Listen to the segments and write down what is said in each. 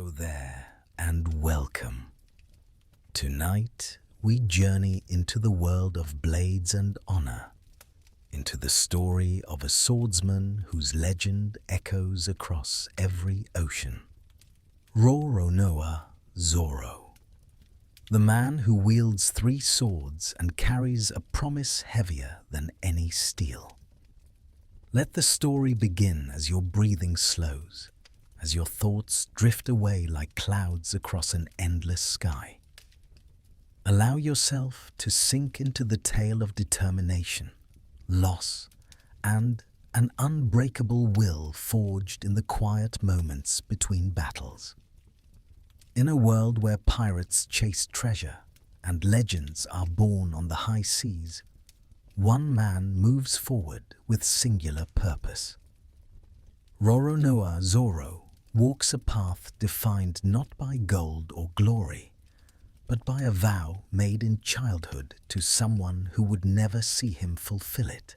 Hello there, and welcome. Tonight, we journey into the world of blades and honor, into the story of a swordsman whose legend echoes across every ocean. Roronoa Zoro, the man who wields 3 swords and carries a promise heavier than any steel. Let the story begin as your breathing slows, as your thoughts drift away like clouds across an endless sky. Allow yourself to sink into the tale of determination, loss, and an unbreakable will forged in the quiet moments between battles. In a world where pirates chase treasure and legends are born on the high seas, one man moves forward with singular purpose. Roronoa Zoro walks a path defined not by gold or glory, but by a vow made in childhood to someone who would never see him fulfill it.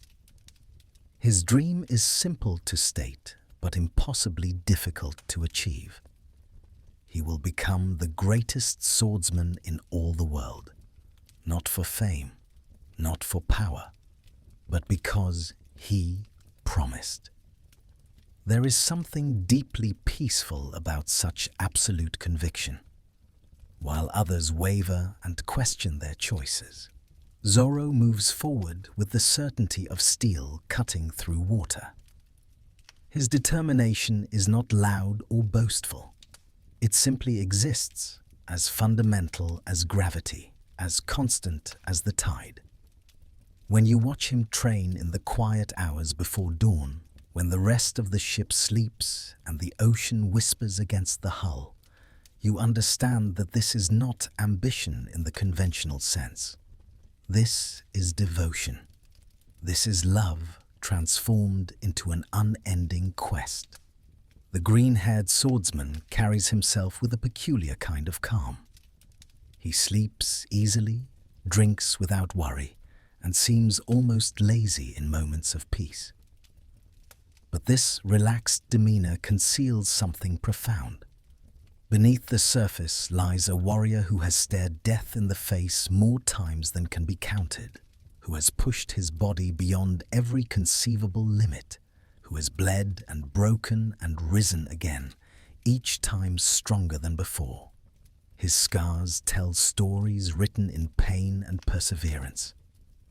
His dream is simple to state, but impossibly difficult to achieve. He will become the greatest swordsman in all the world, not for fame, not for power, but because he promised. There is something deeply peaceful about such absolute conviction. While others waver and question their choices, Zoro moves forward with the certainty of steel cutting through water. His determination is not loud or boastful. It simply exists, as fundamental as gravity, as constant as the tide. When you watch him train in the quiet hours before dawn, when the rest of the ship sleeps and the ocean whispers against the hull, you understand that this is not ambition in the conventional sense. This is devotion. This is love transformed into an unending quest. The green-haired swordsman carries himself with a peculiar kind of calm. He sleeps easily, drinks without worry, and seems almost lazy in moments of peace. But this relaxed demeanor conceals something profound. Beneath the surface lies a warrior who has stared death in the face more times than can be counted, who has pushed his body beyond every conceivable limit, who has bled and broken and risen again, each time stronger than before. His scars tell stories written in pain and perseverance.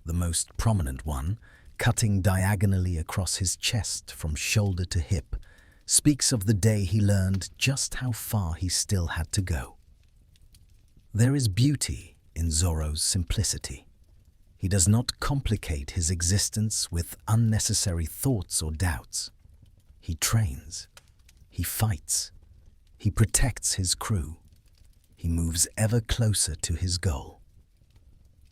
The most prominent one, cutting diagonally across his chest from shoulder to hip, speaks of the day he learned just how far he still had to go. There is beauty in Zoro's simplicity. He does not complicate his existence with unnecessary thoughts or doubts. He trains, he fights, he protects his crew, he moves ever closer to his goal.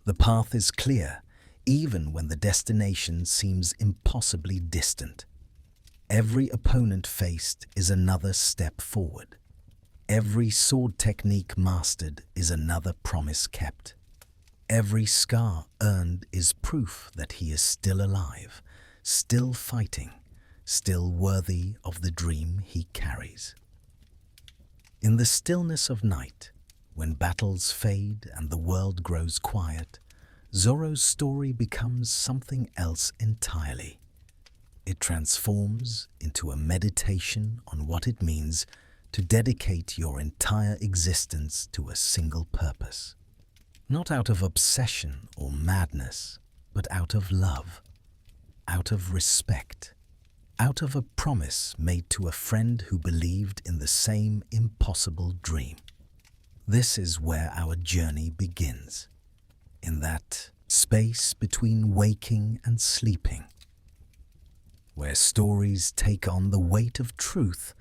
The path is clear, even when the destination seems impossibly distant. Every opponent faced is another step forward. Every sword technique mastered is another promise kept. Every scar earned is proof that he is still alive, still fighting, still worthy of the dream he carries. In the stillness of night, when battles fade and the world grows quiet, Zoro's story becomes something else entirely. It transforms into a meditation on what it means to dedicate your entire existence to a single purpose. Not out of obsession or madness, but out of love, out of respect, out of a promise made to a friend who believed in the same impossible dream. This is where our journey begins, in that space between waking and sleeping, where stories take on the weight of truth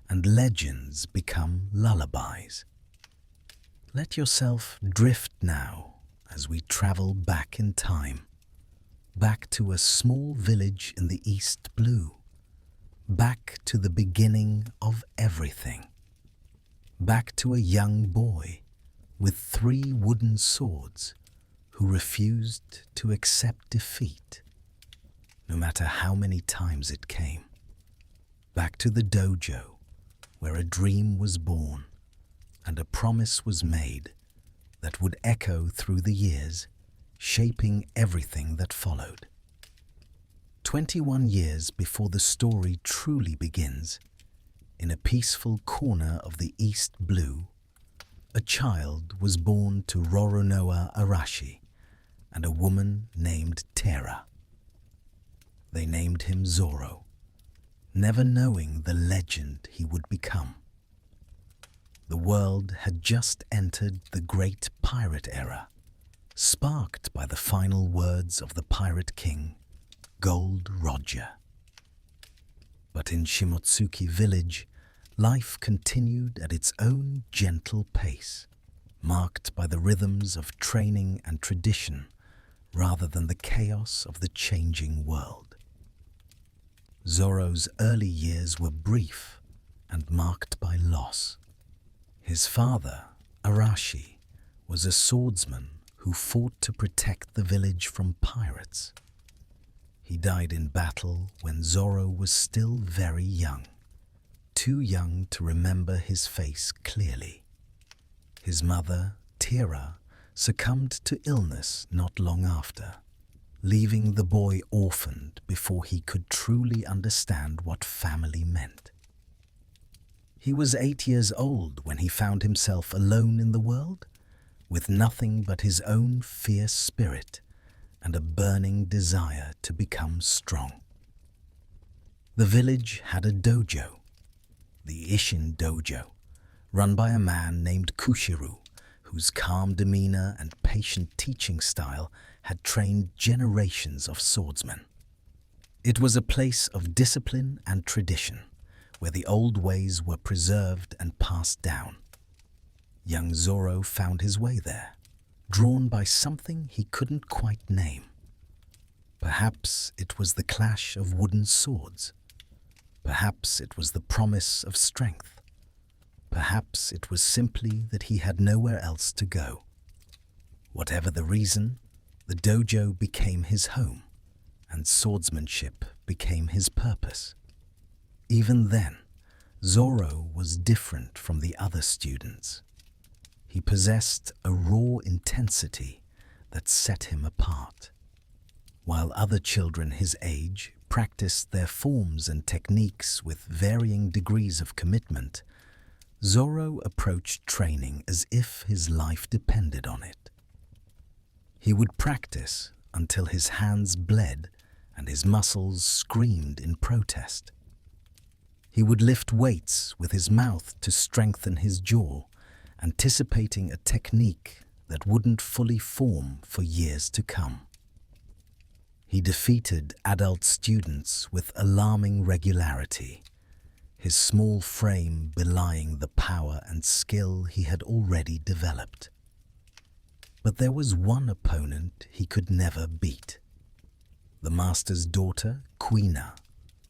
and legends become lullabies. Let yourself drift now as we travel back in time, back to a small village in the East Blue, back to the beginning of everything, back to a young boy with 3 wooden swords who refused to accept defeat, no matter how many times it came. Back to the dojo, where a dream was born and a promise was made that would echo through the years, shaping everything that followed. 21 years before the story truly begins, in a peaceful corner of the East Blue, a child was born to Roronoa Arashi and a woman named Terra. They named him Zoro, never knowing the legend he would become. The world had just entered the Great Pirate Era, sparked by the final words of the Pirate King, Gold Roger. But in Shimotsuki village, life continued at its own gentle pace, marked by the rhythms of training and tradition rather than the chaos of the changing world. Zoro's early years were brief and marked by loss. His father, Arashi, was a swordsman who fought to protect the village from pirates. He died in battle when Zoro was still very young, too young to remember his face clearly. His mother, Terra, succumbed to illness not long after, leaving the boy orphaned before he could truly understand what family meant. He was 8 years old when he found himself alone in the world, with nothing but his own fierce spirit and a burning desire to become strong. The village had a dojo, the Ishin Dojo, run by a man named Kushiru, whose calm demeanor and patient teaching style had trained generations of swordsmen. It was a place of discipline and tradition, where the old ways were preserved and passed down. Young Zoro found his way there, drawn by something he couldn't quite name. Perhaps it was the clash of wooden swords. Perhaps it was the promise of strength. Perhaps it was simply that he had nowhere else to go. Whatever the reason, the dojo became his home, and swordsmanship became his purpose. Even then, Zoro was different from the other students. He possessed a raw intensity that set him apart. While other children his age practiced their forms and techniques with varying degrees of commitment, Zoro approached training as if his life depended on it. He would practice until his hands bled and his muscles screamed in protest. He would lift weights with his mouth to strengthen his jaw, anticipating a technique that wouldn't fully form for years to come. He defeated adult students with alarming regularity, his small frame belying the power and skill he had already developed. But there was one opponent he could never beat. The master's daughter, Kuina,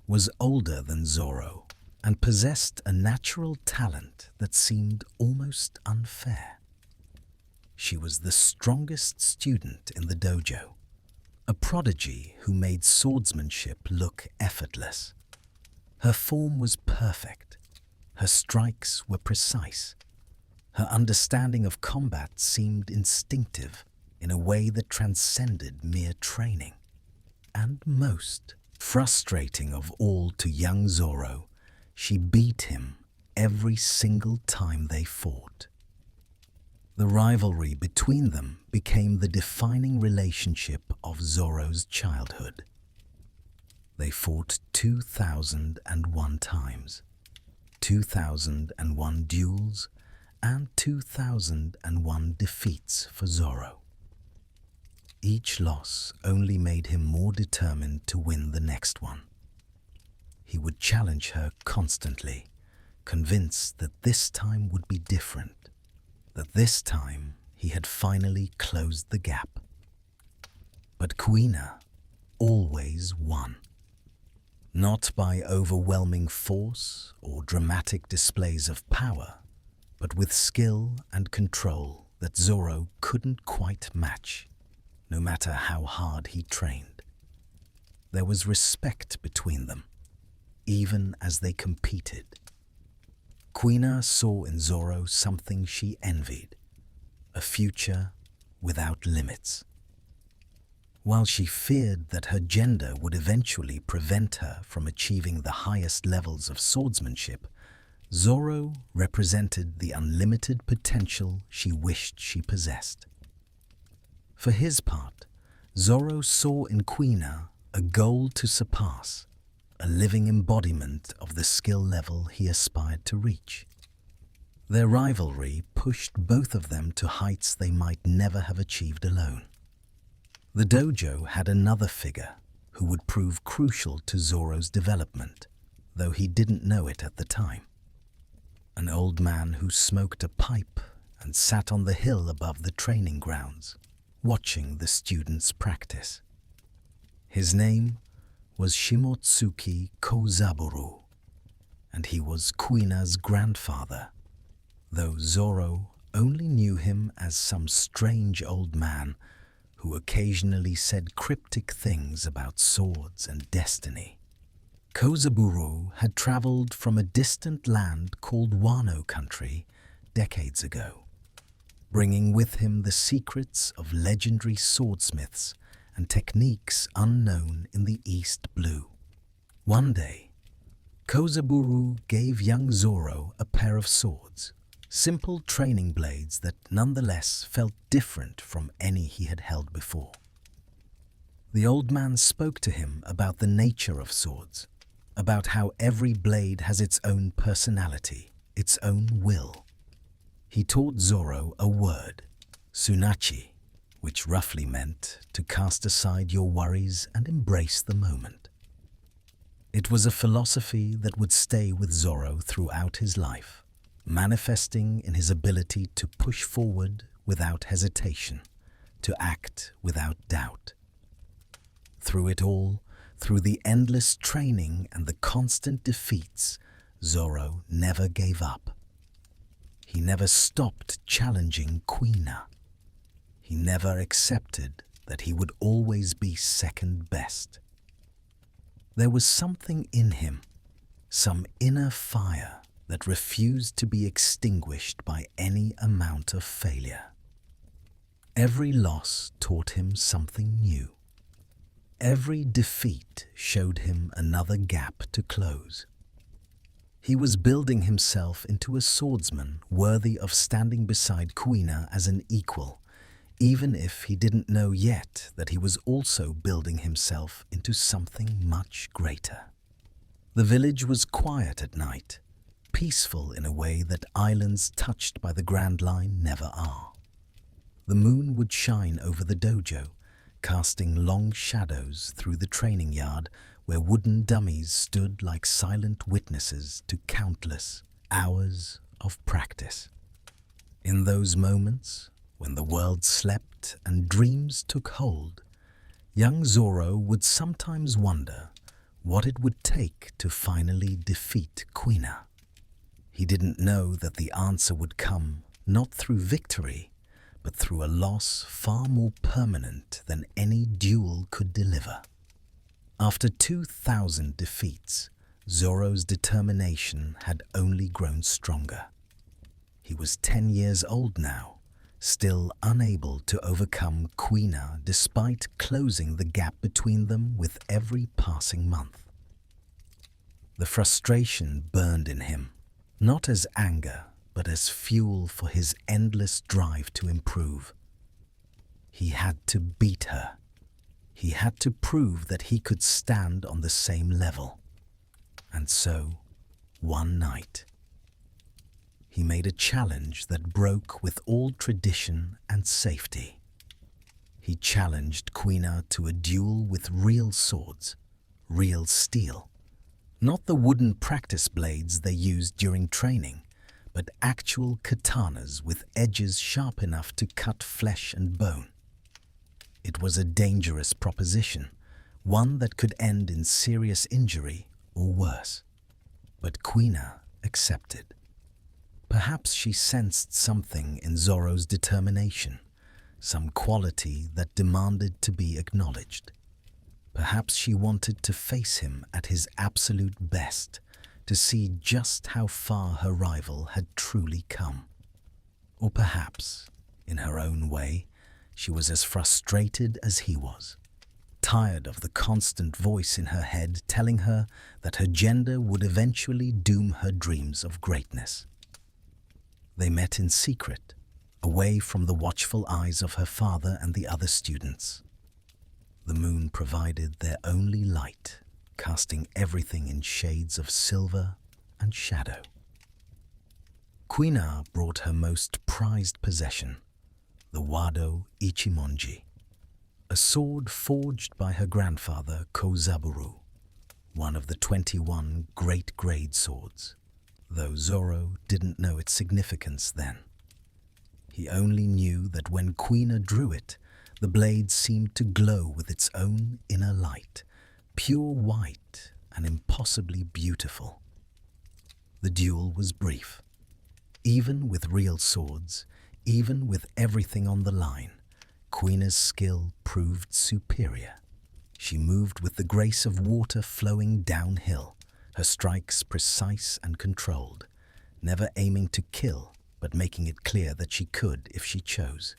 was older than Zoro and possessed a natural talent that seemed almost unfair. She was the strongest student in the dojo, a prodigy who made swordsmanship look effortless. Her form was perfect, her strikes were precise, her understanding of combat seemed instinctive in a way that transcended mere training. And most frustrating of all to young Zoro, she beat him every single time they fought. The rivalry between them became the defining relationship of Zoro's childhood. They fought 2001 times, 2001 duels, and 2001 defeats for Zoro. Each loss only made him more determined to win the next one. He would challenge her constantly, convinced that this time would be different, that this time he had finally closed the gap. But Kuina always won. Not by overwhelming force or dramatic displays of power, but with skill and control that Zoro couldn't quite match, no matter how hard he trained. There was respect between them, even as they competed. Kuina saw in Zoro something she envied, a future without limits. While she feared that her gender would eventually prevent her from achieving the highest levels of swordsmanship, Zoro represented the unlimited potential she wished she possessed. For his part, Zoro saw in Kuina a goal to surpass, a living embodiment of the skill level he aspired to reach. Their rivalry pushed both of them to heights they might never have achieved alone. The dojo had another figure who would prove crucial to Zoro's development, though he didn't know it at the time. An old man who smoked a pipe and sat on the hill above the training grounds, watching the students practice. His name was Shimotsuki Kozaburo, and he was Kuina's grandfather, though Zoro only knew him as some strange old man who occasionally said cryptic things about swords and destiny. Kozaburo had traveled from a distant land called Wano country decades ago, bringing with him the secrets of legendary swordsmiths and techniques unknown in the East Blue. One day, Kozaburo gave young Zoro a pair of swords, simple training blades that nonetheless felt different from any he had held before. The old man spoke to him about the nature of swords, about how every blade has its own personality, its own will. He taught Zoro a word, sunachi, which roughly meant to cast aside your worries and embrace the moment. It was a philosophy that would stay with Zoro throughout his life, manifesting in his ability to push forward without hesitation, to act without doubt. Through it all, through the endless training and the constant defeats, Zoro never gave up. He never stopped challenging Kuina. He never accepted that he would always be second best. There was something in him, some inner fire that refused to be extinguished by any amount of failure. Every loss taught him something new. Every defeat showed him another gap to close. He was building himself into a swordsman worthy of standing beside Kuina as an equal, even if he didn't know yet that he was also building himself into something much greater. The village was quiet at night, peaceful in a way that islands touched by the Grand Line never are. The moon would shine over the dojo, casting long shadows through the training yard where wooden dummies stood like silent witnesses to countless hours of practice. In those moments, when the world slept and dreams took hold, young Zoro would sometimes wonder what it would take to finally defeat Kuina. He didn't know that the answer would come not through victory, but through a loss far more permanent than any duel could deliver. After 2,000 defeats, Zoro's determination had only grown stronger. He was 10 years old now, still unable to overcome Kuina despite closing the gap between them with every passing month. The frustration burned in him, not as anger, but as fuel for his endless drive to improve. He had to beat her. He had to prove that he could stand on the same level. And so, one night, he made a challenge that broke with all tradition and safety. He challenged Kuina to a duel with real swords, real steel. Not the wooden practice blades they used during training, but actual katanas with edges sharp enough to cut flesh and bone. It was a dangerous proposition, one that could end in serious injury or worse. But Kuina accepted. Perhaps she sensed something in Zoro's determination, some quality that demanded to be acknowledged. Perhaps she wanted to face him at his absolute best, to see just how far her rival had truly come. Or perhaps, in her own way, she was as frustrated as he was, tired of the constant voice in her head telling her that her gender would eventually doom her dreams of greatness. They met in secret, away from the watchful eyes of her father and the other students. The moon provided their only light, casting everything in shades of silver and shadow. Kuina brought her most prized possession, the Wado Ichimonji, a sword forged by her grandfather Kozaburo, one of the 21 great grade swords, though Zoro didn't know its significance then. He only knew that when Kuina drew it, the blade seemed to glow with its own inner light, pure white and impossibly beautiful. The duel was brief. Even with real swords, even with everything on the line, Kuina's skill proved superior. She moved with the grace of water flowing downhill, her strikes precise and controlled, never aiming to kill, but making it clear that she could if she chose.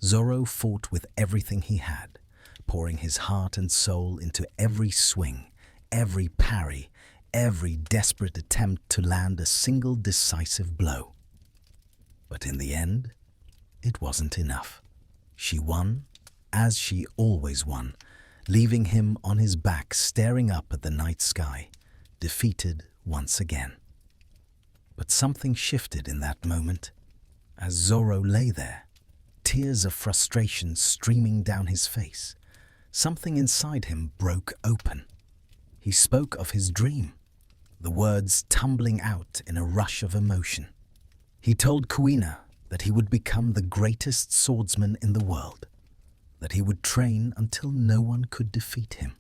Zoro fought with everything he had, pouring his heart and soul into every swing, every parry, every desperate attempt to land a single decisive blow. But in the end, it wasn't enough. She won, as she always won, leaving him on his back staring up at the night sky, defeated once again. But something shifted in that moment. As Zoro lay there, tears of frustration streaming down his face, something inside him broke open. He spoke of his dream, the words tumbling out in a rush of emotion. He told Kuina that he would become the greatest swordsman in the world, that he would train until no one could defeat him,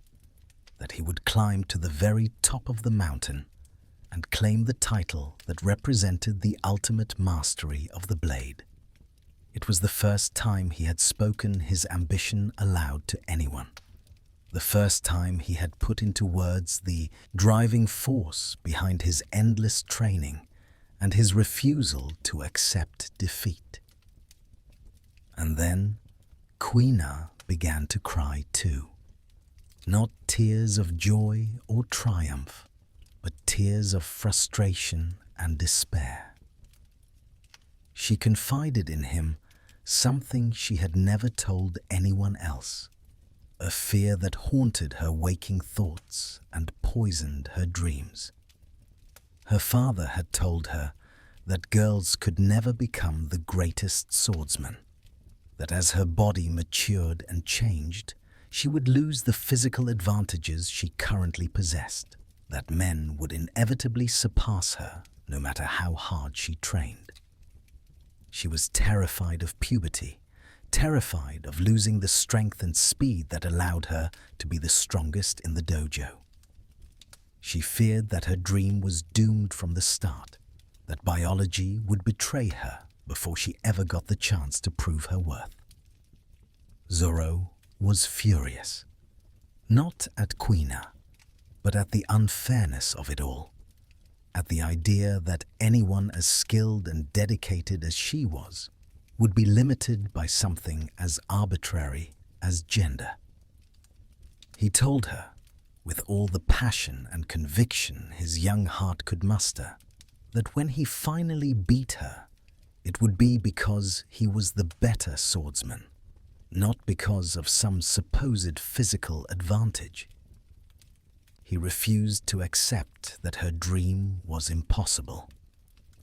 that he would climb to the very top of the mountain and claim the title that represented the ultimate mastery of the blade. It was the first time he had spoken his ambition aloud to anyone. The first time he had put into words the driving force behind his endless training and his refusal to accept defeat. And then Kuina began to cry too. Not tears of joy or triumph, but tears of frustration and despair. She confided in him something she had never told anyone else, a fear that haunted her waking thoughts and poisoned her dreams. Her father had told her that girls could never become the greatest swordsman, that as her body matured and changed, she would lose the physical advantages she currently possessed, that men would inevitably surpass her no matter how hard she trained. She was terrified of puberty, terrified of losing the strength and speed that allowed her to be the strongest in the dojo. She feared that her dream was doomed from the start, that biology would betray her before she ever got the chance to prove her worth. Zoro was furious, not at Kuina, but at the unfairness of it all, at the idea that anyone as skilled and dedicated as she was would be limited by something as arbitrary as gender. He told her, with all the passion and conviction his young heart could muster, that when he finally beat her, it would be because he was the better swordsman, not because of some supposed physical advantage. He refused to accept that her dream was impossible.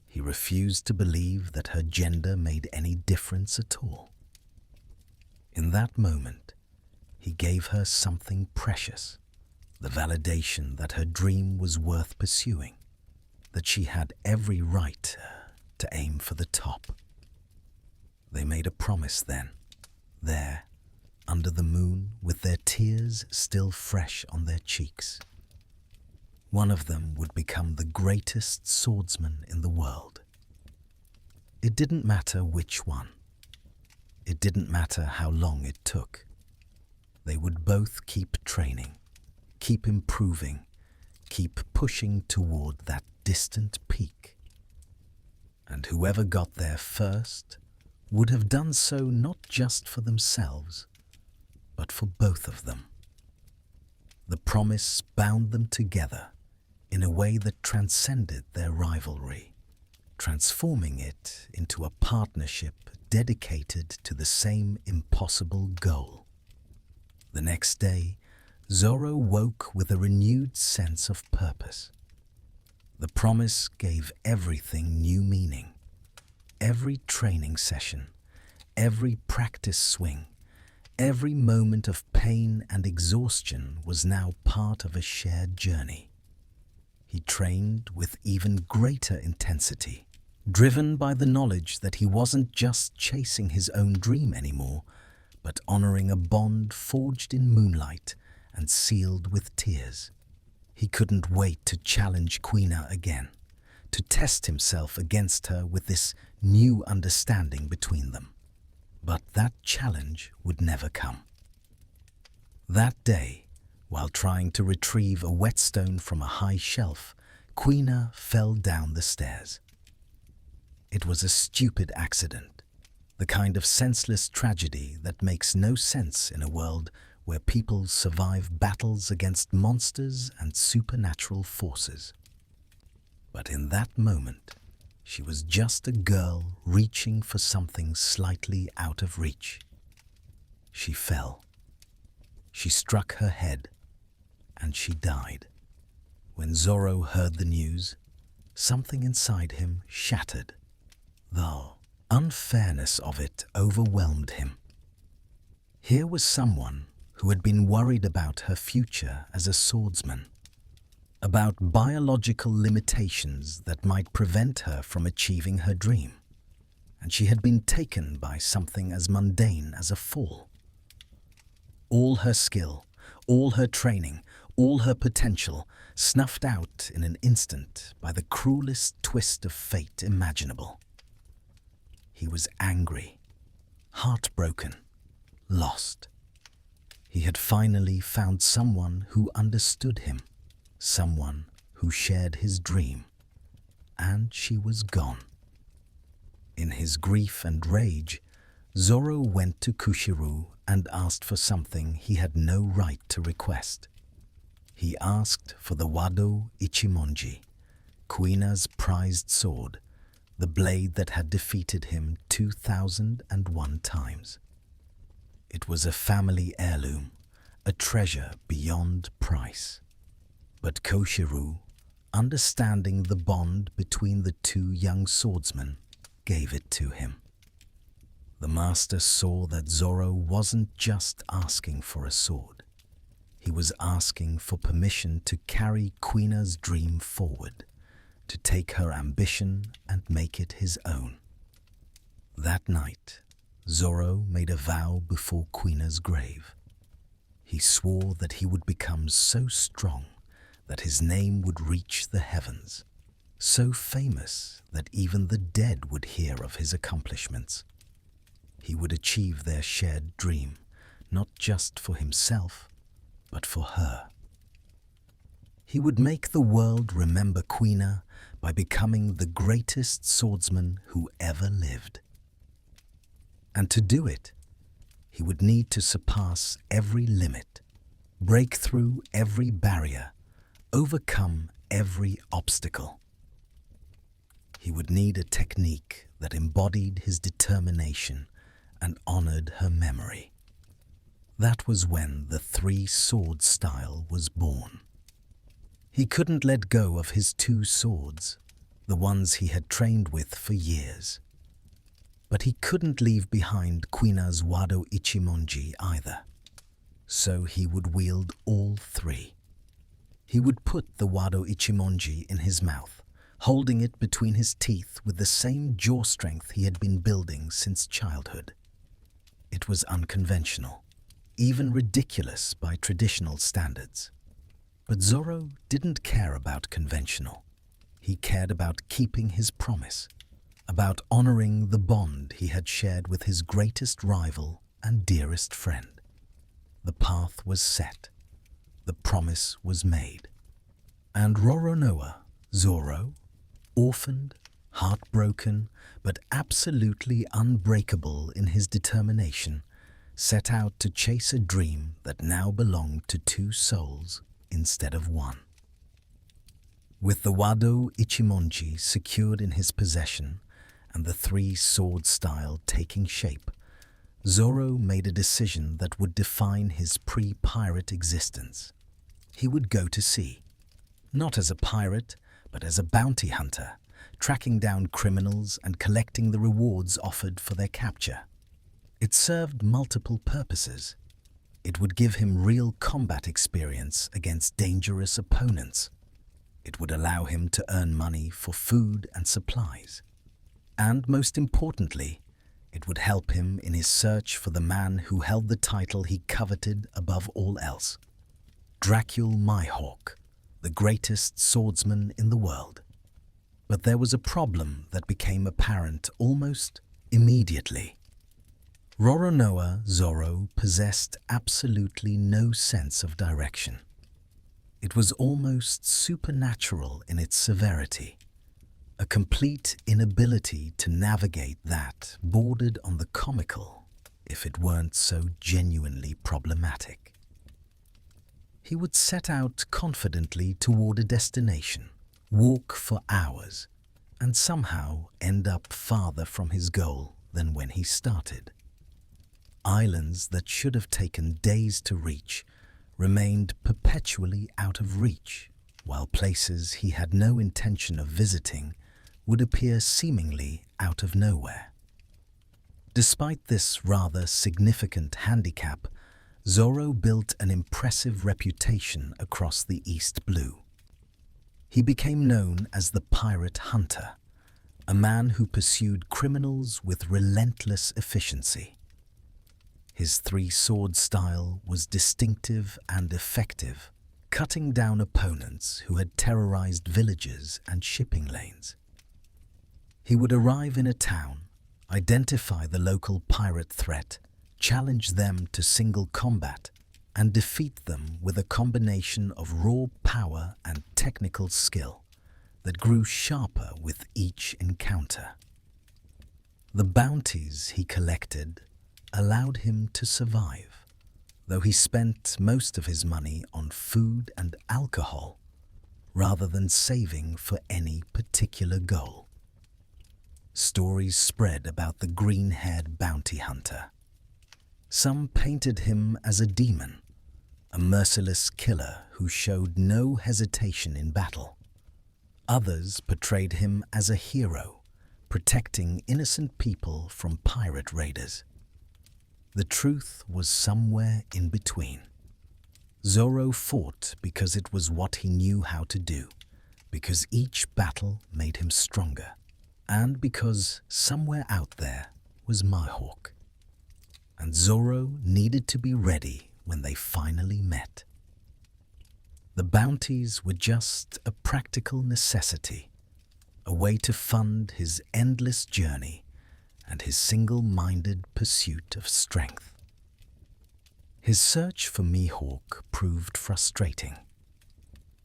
He refused to believe that her gender made any difference at all. In that moment, he gave her something precious, the validation that her dream was worth pursuing, that she had every right to aim for the top. They made a promise then, there, under the moon, with their tears still fresh on their cheeks. One of them would become the greatest swordsman in the world. It didn't matter which one. It didn't matter how long it took. They would both keep training, keep improving, keep pushing toward that distant peak. And whoever got there first would have done so not just for themselves, but for both of them. The promise bound them together in a way that transcended their rivalry, transforming it into a partnership dedicated to the same impossible goal. The next day, Zoro woke with a renewed sense of purpose. The promise gave everything new meaning. Every training session, every practice swing, every moment of pain and exhaustion was now part of a shared journey. He trained with even greater intensity, driven by the knowledge that he wasn't just chasing his own dream anymore, but honoring a bond forged in moonlight and sealed with tears. He couldn't wait to challenge Kuina again, to test himself against her with this new understanding between them. But that challenge would never come. That day, while trying to retrieve a whetstone from a high shelf, Kuina fell down the stairs. It was a stupid accident, the kind of senseless tragedy that makes no sense in a world where people survive battles against monsters and supernatural forces. But in that moment, she was just a girl reaching for something slightly out of reach. She fell. She struck her head, and she died. When Zoro heard the news, something inside him shattered. The unfairness of it overwhelmed him. Here was someone who had been worried about her future as a swordsman, about biological limitations that might prevent her from achieving her dream, and she had been taken by something as mundane as a fall. All her skill, all her training, all her potential snuffed out in an instant by the cruelest twist of fate imaginable. He was angry, heartbroken, lost. He had finally found someone who understood him, someone who shared his dream, and she was gone. In his grief and rage, Zoro went to Kushiru and asked for something he had no right to request. He asked for the Wado Ichimonji, Kuina's prized sword, the blade that had defeated him 2001 times. It was a family heirloom, a treasure beyond price. But Kushiru, understanding the bond between the two young swordsmen, gave it to him. The master saw that Zoro wasn't just asking for a sword. He was asking for permission to carry Kuina's dream forward, to take her ambition and make it his own. That night, Zoro made a vow before Kuina's grave. He swore that he would become so strong that his name would reach the heavens, so famous that even the dead would hear of his accomplishments. He would achieve their shared dream, not just for himself, but for her. He would make the world remember Kuina by becoming the greatest swordsman who ever lived. And to do it, he would need to surpass every limit, break through every barrier, overcome every obstacle. He would need a technique that embodied his determination and honored her memory. That was when the three-sword style was born. He couldn't let go of his two swords, the ones he had trained with for years. But he couldn't leave behind Kuina's Wado Ichimonji either. So he would wield all three. He would put the Wado Ichimonji in his mouth, holding it between his teeth with the same jaw strength he had been building since childhood. It was unconventional, even ridiculous by traditional standards. But Zoro didn't care about conventional. He cared about keeping his promise, about honoring the bond he had shared with his greatest rival and dearest friend. The path was set. The promise was made. And Roronoa Zoro, orphaned, heartbroken, but absolutely unbreakable in his determination, set out to chase a dream that now belonged to two souls instead of one. With the Wado Ichimonji secured in his possession and the three-sword style taking shape, Zoro made a decision that would define his pre-pirate existence. He would go to sea, not as a pirate, but as a bounty hunter, tracking down criminals and collecting the rewards offered for their capture. It served multiple purposes. It would give him real combat experience against dangerous opponents. It would allow him to earn money for food and supplies. And most importantly, it would help him in his search for the man who held the title he coveted above all else, Mihawk, the greatest swordsman in the world. But there was a problem that became apparent almost immediately. Roronoa Zoro possessed absolutely no sense of direction. It was almost supernatural in its severity, a complete inability to navigate that bordered on the comical, if it weren't so genuinely problematic. He would set out confidently toward a destination, walk for hours, and somehow end up farther from his goal than when he started. Islands that should have taken days to reach remained perpetually out of reach, while places he had no intention of visiting would appear seemingly out of nowhere. Despite this rather significant handicap, Zoro built an impressive reputation across the East Blue. He became known as the Pirate Hunter, a man who pursued criminals with relentless efficiency. His three-sword style was distinctive and effective, cutting down opponents who had terrorized villages and shipping lanes. He would arrive in a town, identify the local pirate threat, challenge them to single combat, and defeat them with a combination of raw power and technical skill that grew sharper with each encounter. The bounties he collected allowed him to survive, though he spent most of his money on food and alcohol rather than saving for any particular goal. Stories spread about the green-haired bounty hunter. Some painted him as a demon, a merciless killer who showed no hesitation in battle. Others portrayed him as a hero, protecting innocent people from pirate raiders. The truth was somewhere in between. Zoro fought because it was what he knew how to do, because each battle made him stronger, and because somewhere out there was Mihawk. And Zoro needed to be ready when they finally met. The bounties were just a practical necessity, a way to fund his endless journey and his single-minded pursuit of strength. His search for Mihawk proved frustrating.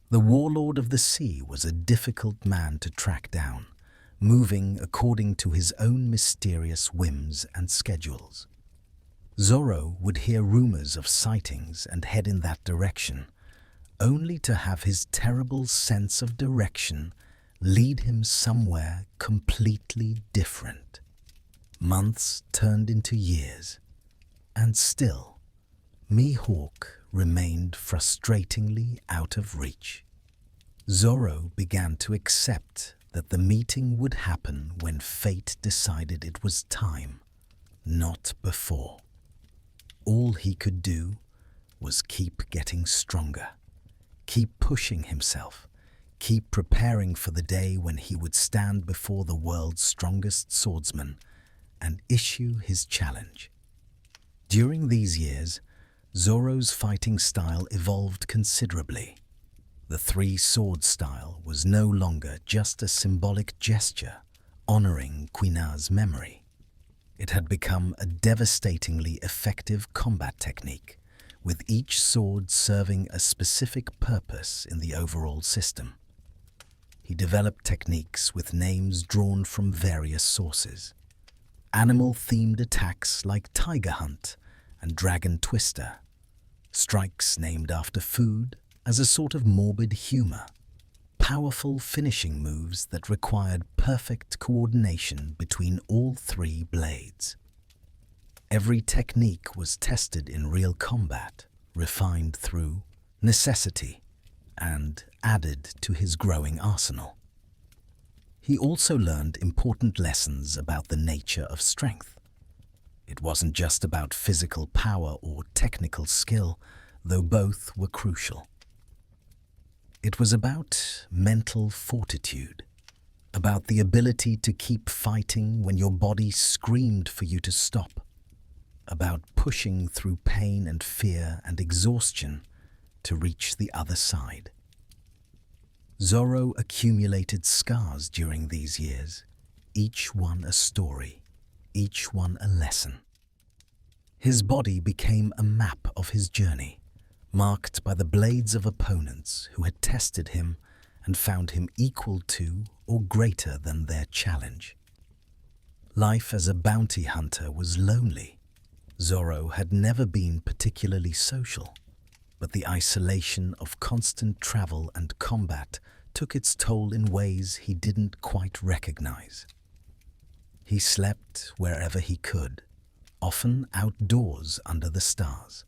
The warlord of the sea was a difficult man to track down, moving according to his own mysterious whims and schedules. Zoro would hear rumors of sightings and head in that direction, only to have his terrible sense of direction lead him somewhere completely different. Months turned into years, and still, Mihawk remained frustratingly out of reach. Zoro began to accept that the meeting would happen when fate decided it was time, not before. All he could do was keep getting stronger, keep pushing himself, keep preparing for the day when he would stand before the world's strongest swordsman and issue his challenge. During these years, Zoro's fighting style evolved considerably. The three-sword style was no longer just a symbolic gesture honoring Kuina's memory. It had become a devastatingly effective combat technique, with each sword serving a specific purpose in the overall system. He developed techniques with names drawn from various sources. Animal-themed attacks like Tiger Hunt and Dragon Twister. Strikes named after food as a sort of morbid humor. Powerful finishing moves that required perfect coordination between all three blades. Every technique was tested in real combat, refined through necessity, and added to his growing arsenal. He also learned important lessons about the nature of strength. It wasn't just about physical power or technical skill, though both were crucial. It was about mental fortitude, about the ability to keep fighting when your body screamed for you to stop, about pushing through pain and fear and exhaustion to reach the other side. Zoro accumulated scars during these years, each one a story, each one a lesson. His body became a map of his journey, marked by the blades of opponents who had tested him and found him equal to or greater than their challenge. Life as a bounty hunter was lonely. Zoro had never been particularly social, but the isolation of constant travel and combat took its toll in ways he didn't quite recognize. He slept wherever he could, often outdoors under the stars.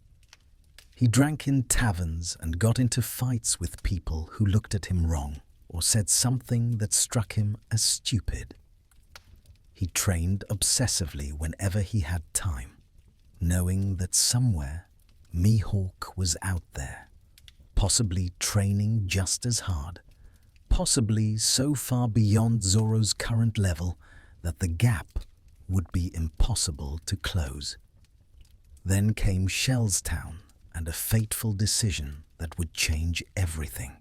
He drank in taverns and got into fights with people who looked at him wrong or said something that struck him as stupid. He trained obsessively whenever he had time, knowing that somewhere Mihawk was out there, possibly training just as hard, possibly so far beyond Zoro's current level that the gap would be impossible to close. Then came Shell's Town and a fateful decision that would change everything.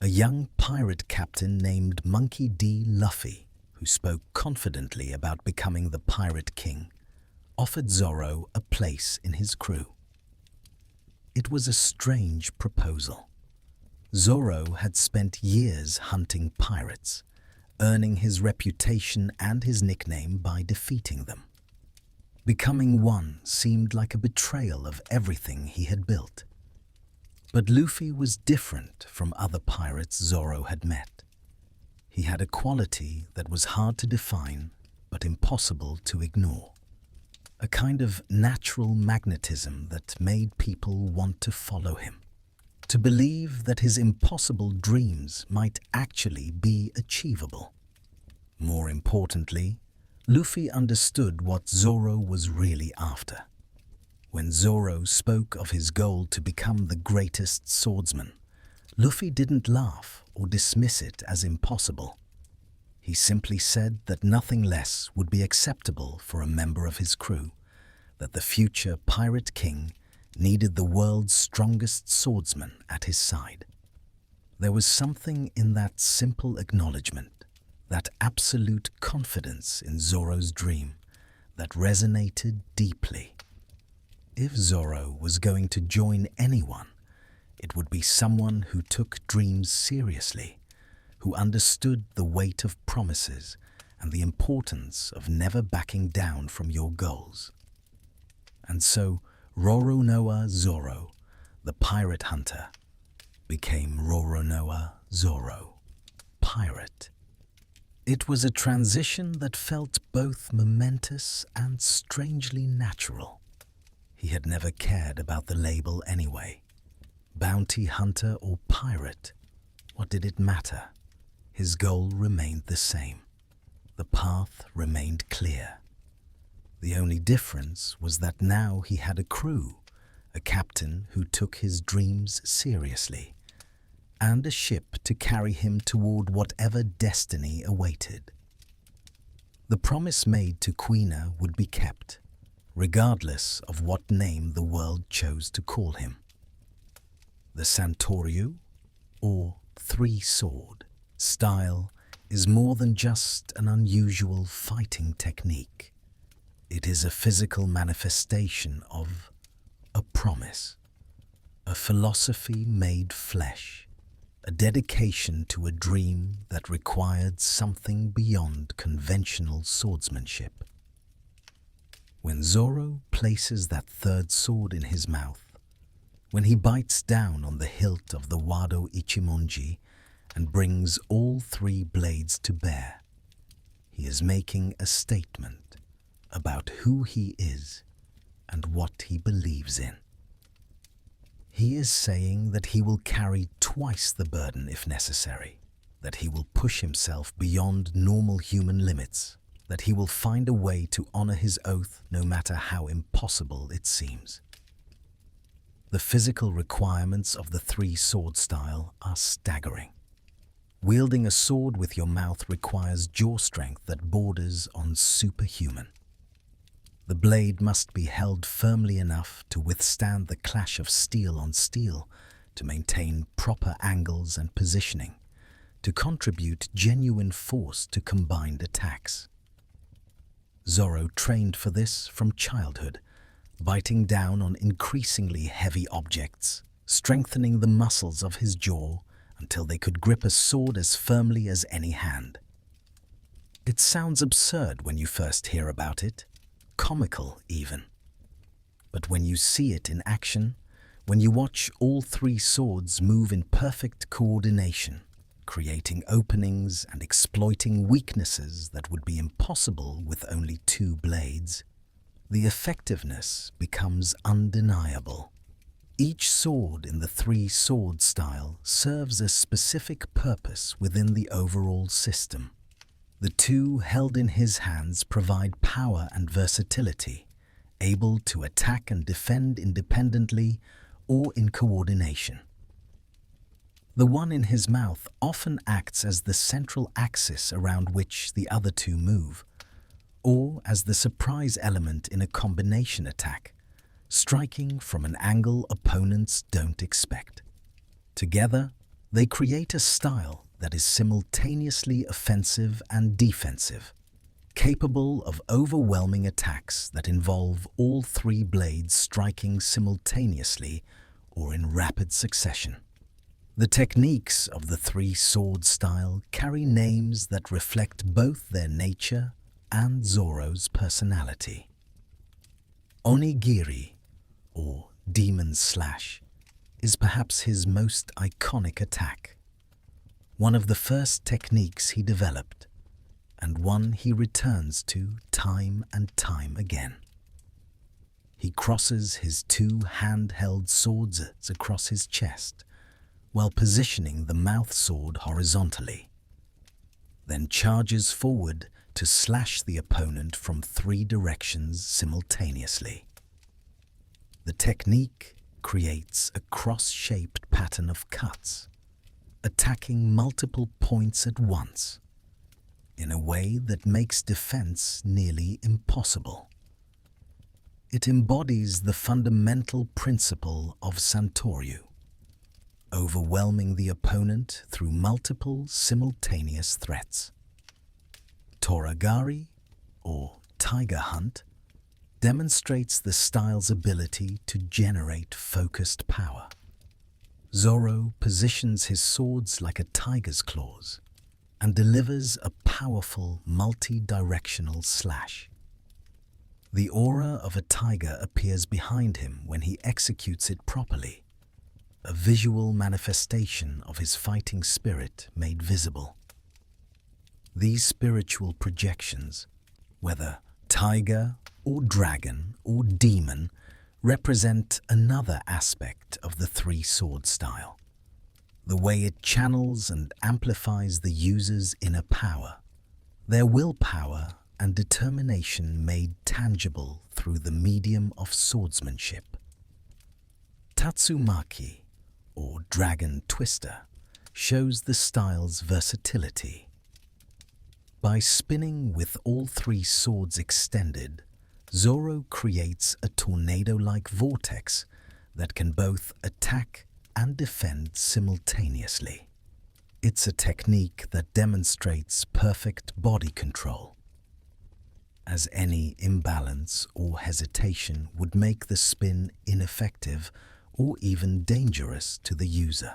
A young pirate captain named Monkey D. Luffy, who spoke confidently about becoming the Pirate King, offered Zoro a place in his crew. It was a strange proposal. Zoro had spent years hunting pirates, earning his reputation and his nickname by defeating them. Becoming one seemed like a betrayal of everything he had built. But Luffy was different from other pirates Zoro had met. He had a quality that was hard to define but impossible to ignore. A kind of natural magnetism that made people want to follow him, to believe that his impossible dreams might actually be achievable. More importantly, Luffy understood what Zoro was really after. When Zoro spoke of his goal to become the greatest swordsman, Luffy didn't laugh or dismiss it as impossible. He simply said that nothing less would be acceptable for a member of his crew, that the future Pirate King needed the world's strongest swordsman at his side. There was something in that simple acknowledgement, that absolute confidence in Zoro's dream, that resonated deeply. If Zoro was going to join anyone, it would be someone who took dreams seriously, who understood the weight of promises and the importance of never backing down from your goals. And so Roronoa Zoro, the pirate hunter, became Roronoa Zoro, pirate. It was a transition that felt both momentous and strangely natural. He had never cared about the label anyway. Bounty hunter or pirate, what did it matter? His goal remained the same. The path remained clear. The only difference was that now he had a crew, a captain who took his dreams seriously, and a ship to carry him toward whatever destiny awaited. The promise made to Kuina would be kept, regardless of what name the world chose to call him. The Santoryu, or three-sword, style is more than just an unusual fighting technique. It is a physical manifestation of a promise, a philosophy made flesh, a dedication to a dream that required something beyond conventional swordsmanship. When Zoro places that third sword in his mouth, when he bites down on the hilt of the Wado Ichimonji and brings all three blades to bear, he is making a statement about who he is and what he believes in. He is saying that he will carry twice the burden if necessary, that he will push himself beyond normal human limits, that he will find a way to honor his oath no matter how impossible it seems. The physical requirements of the three-sword style are staggering. Wielding a sword with your mouth requires jaw strength that borders on superhuman. The blade must be held firmly enough to withstand the clash of steel on steel, to maintain proper angles and positioning, to contribute genuine force to combined attacks. Zoro trained for this from childhood, biting down on increasingly heavy objects, strengthening the muscles of his jaw until they could grip a sword as firmly as any hand. It sounds absurd when you first hear about it, comical even. But when you see it in action, when you watch all three swords move in perfect coordination, creating openings and exploiting weaknesses that would be impossible with only two blades, the effectiveness becomes undeniable. Each sword in the three-sword style serves a specific purpose within the overall system. The two held in his hands provide power and versatility, able to attack and defend independently or in coordination. The one in his mouth often acts as the central axis around which the other two move, or as the surprise element in a combination attack, striking from an angle opponents don't expect. Together, they create a style that is simultaneously offensive and defensive, capable of overwhelming attacks that involve all three blades striking simultaneously or in rapid succession. The techniques of the three-sword style carry names that reflect both their nature and Zoro's personality. Onigiri, or Demon Slash, is perhaps his most iconic attack. One of the first techniques he developed, and one he returns to time and time again. He crosses his two hand-held swords across his chest while positioning the mouth sword horizontally, then charges forward to slash the opponent from three directions simultaneously. The technique creates a cross-shaped pattern of cuts, attacking multiple points at once, in a way that makes defense nearly impossible. It embodies the fundamental principle of Santoryu, overwhelming the opponent through multiple simultaneous threats. Toragari, or Tiger Hunt, demonstrates the style's ability to generate focused power. Zoro positions his swords like a tiger's claws and delivers a powerful multi-directional slash. The aura of a tiger appears behind him when he executes it properly, a visual manifestation of his fighting spirit made visible. These spiritual projections, whether tiger or dragon or demon, represent another aspect of the three-sword style, the way it channels and amplifies the user's inner power, their willpower and determination made tangible through the medium of swordsmanship. Tatsumaki, or Dragon Twister, shows the style's versatility. By spinning with all three swords extended, Zoro creates a tornado-like vortex that can both attack and defend simultaneously. It's a technique that demonstrates perfect body control. As as any imbalance or hesitation would make the spin ineffective or even dangerous to the user.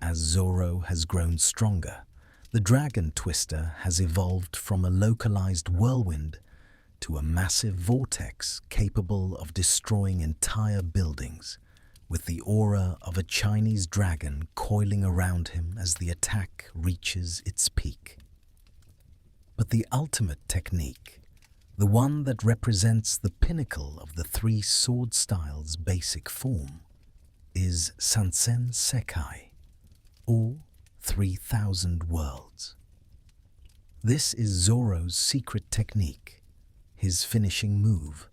As Zoro has grown stronger, the Dragon Twister has evolved from a localized whirlwind to a massive vortex capable of destroying entire buildings, with the aura of a Chinese dragon coiling around him as the attack reaches its peak. But the ultimate technique, the one that represents the pinnacle of the three sword styles' basic form, is Sansen Sekai, or 3,000 worlds. This is Zoro's secret technique, his finishing move,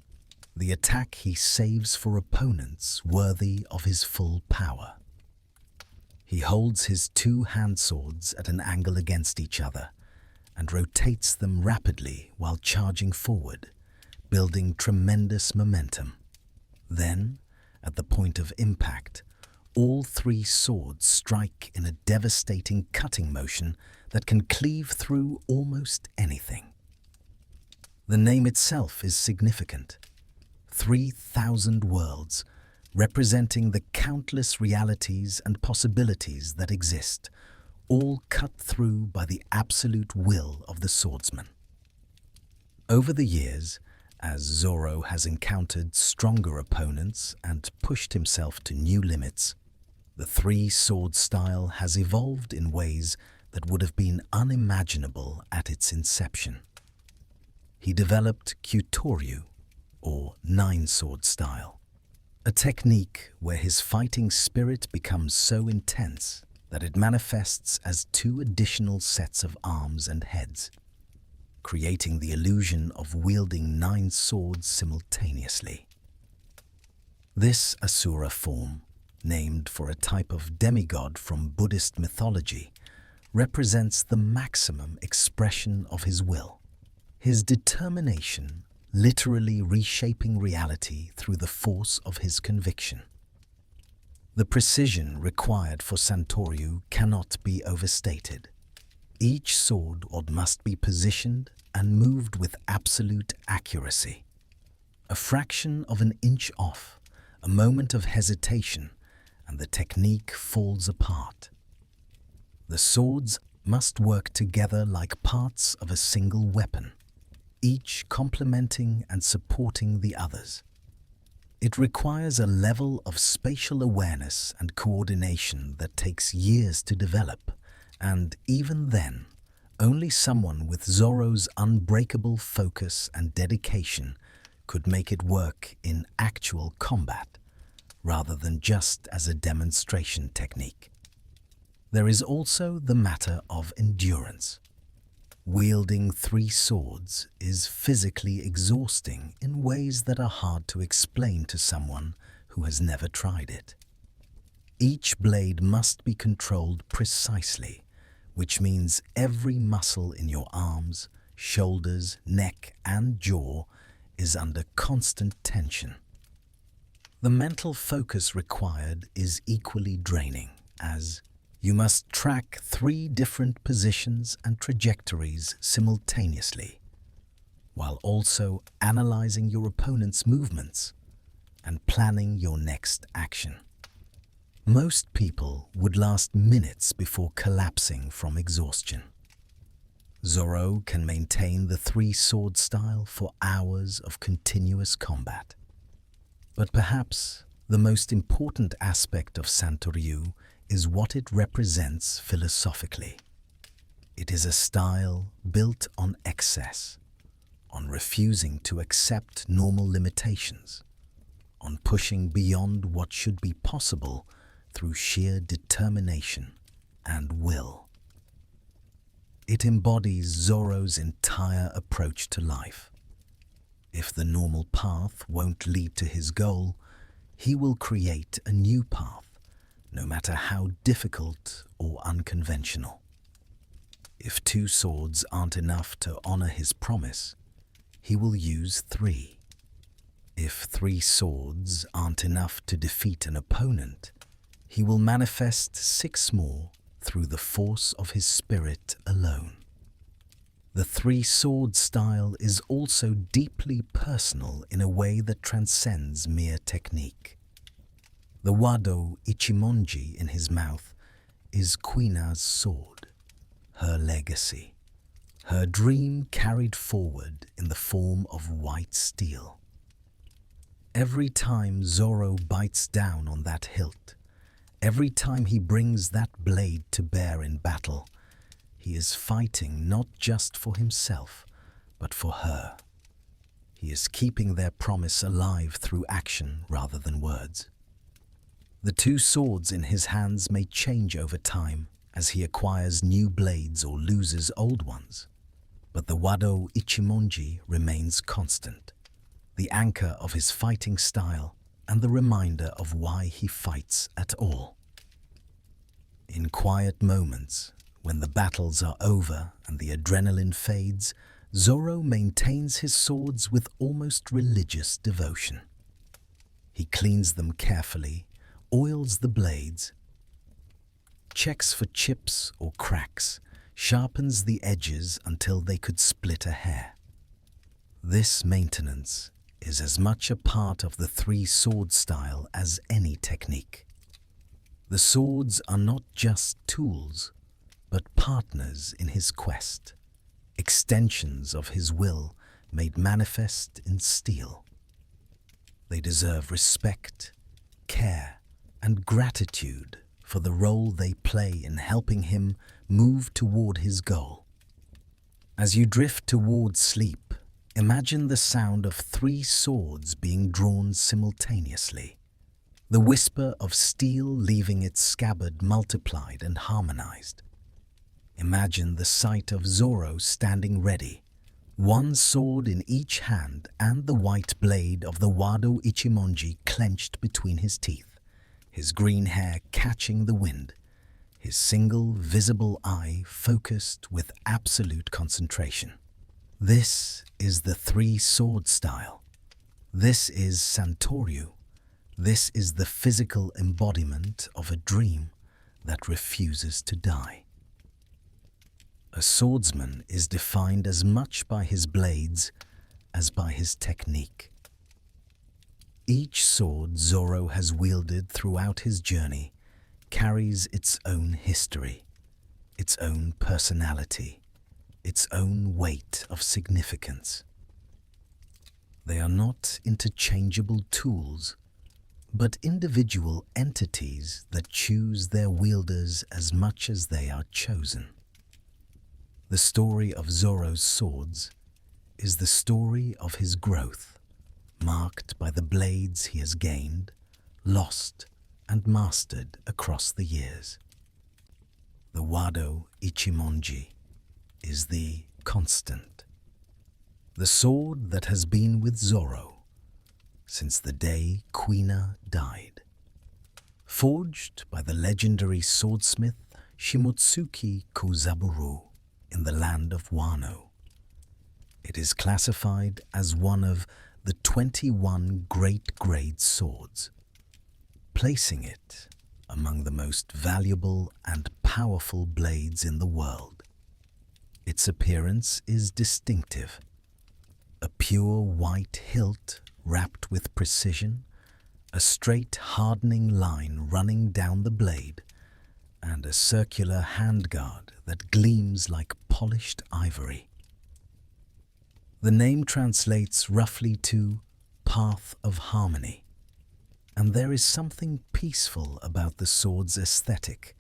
the attack he saves for opponents worthy of his full power. He holds his two hand swords at an angle against each other and rotates them rapidly while charging forward, building tremendous momentum. Then, at the point of impact, all three swords strike in a devastating cutting motion that can cleave through almost anything. The name itself is significant. 3,000 worlds, representing the countless realities and possibilities that exist, all cut through by the absolute will of the swordsman. Over the years, as Zoro has encountered stronger opponents and pushed himself to new limits, the three-sword style has evolved in ways that would have been unimaginable at its inception. He developed Kyutoryu, or nine-sword style, a technique where his fighting spirit becomes so intense that it manifests as two additional sets of arms and heads, creating the illusion of wielding 9 swords simultaneously. This Asura form, named for a type of demigod from Buddhist mythology, represents the maximum expression of his will, his determination literally reshaping reality through the force of his conviction. The precision required for Santoryu cannot be overstated. Each sword must be positioned and moved with absolute accuracy. A fraction of an inch off, a moment of hesitation, and the technique falls apart. The swords must work together like parts of a single weapon, each complementing and supporting the others. It requires a level of spatial awareness and coordination that takes years to develop, and even then, only someone with Zoro's unbreakable focus and dedication could make it work in actual combat, rather than just as a demonstration technique. There is also the matter of endurance. Wielding 3 swords is physically exhausting in ways that are hard to explain to someone who has never tried it. Each blade must be controlled precisely, which means every muscle in your arms, shoulders, neck, and jaw is under constant tension. The mental focus required is equally draining, as you must track 3 different positions and trajectories simultaneously, while also analyzing your opponent's movements and planning your next action. Most people would last minutes before collapsing from exhaustion. Zoro can maintain the 3-sword style for hours of continuous combat. But perhaps the most important aspect of Santoryu is what it represents philosophically. It is a style built on excess, on refusing to accept normal limitations, on pushing beyond what should be possible through sheer determination and will. It embodies Zoro's entire approach to life. If the normal path won't lead to his goal, he will create a new path, no matter how difficult or unconventional. If 2 swords aren't enough to honor his promise, he will use 3. If 3 swords aren't enough to defeat an opponent, he will manifest 6 more through the force of his spirit alone. The three-sword style is also deeply personal in a way that transcends mere technique. The Wado Ichimonji in his mouth is Kuina's sword, her legacy, her dream carried forward in the form of white steel. Every time Zoro bites down on that hilt, every time he brings that blade to bear in battle, he is fighting not just for himself, but for her. He is keeping their promise alive through action rather than words. The two swords in his hands may change over time as he acquires new blades or loses old ones, but the Wado Ichimonji remains constant, the anchor of his fighting style and the reminder of why he fights at all. In quiet moments, when the battles are over and the adrenaline fades, Zoro maintains his swords with almost religious devotion. He cleans them carefully, oils the blades, checks for chips or cracks, sharpens the edges until they could split a hair. This maintenance is as much a part of the three-sword style as any technique. The swords are not just tools, but partners in his quest, extensions of his will made manifest in steel. They deserve respect, care, and gratitude for the role they play in helping him move toward his goal. As you drift toward sleep, imagine the sound of three swords being drawn simultaneously, the whisper of steel leaving its scabbard multiplied and harmonized. Imagine the sight of Zoro standing ready, one sword in each hand and the white blade of the Wado Ichimonji clenched between his teeth, his green hair catching the wind, his single visible eye focused with absolute concentration. This is the three-sword style. This is Santoryu. This is the physical embodiment of a dream that refuses to die. A swordsman is defined as much by his blades as by his technique. Each sword Zoro has wielded throughout his journey carries its own history, its own personality, its own weight of significance. They are not interchangeable tools, but individual entities that choose their wielders as much as they are chosen. The story of Zoro's swords is the story of his growth, marked by the blades he has gained, lost, and mastered across the years. The Wado Ichimonji is the constant, the sword that has been with Zoro since the day Kuina died. Forged by the legendary swordsmith Shimotsuki Kozaburo in the land of Wano, it is classified as one of the 21 great-grade swords, placing it among the most valuable and powerful blades in the world. Its appearance is distinctive, a pure white hilt wrapped with precision, a straight hardening line running down the blade, and a circular handguard that gleams like polished ivory. The name translates roughly to Path of Harmony, and there is something peaceful about the sword's aesthetic,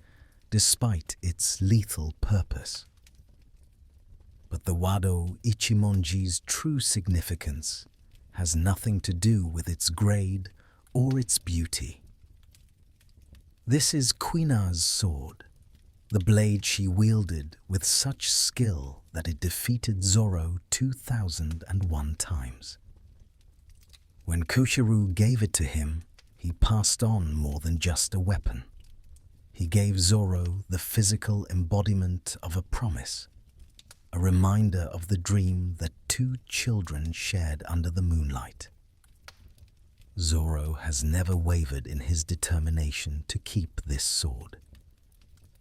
despite its lethal purpose. But the Wado Ichimonji's true significance has nothing to do with its grade or its beauty. This is Kuina's sword, the blade she wielded with such skill that it defeated Zoro 2001 times. When Kushiru gave it to him, he passed on more than just a weapon. He gave Zoro the physical embodiment of a promise, a reminder of the dream that two children shared under the moonlight. Zoro has never wavered in his determination to keep this sword.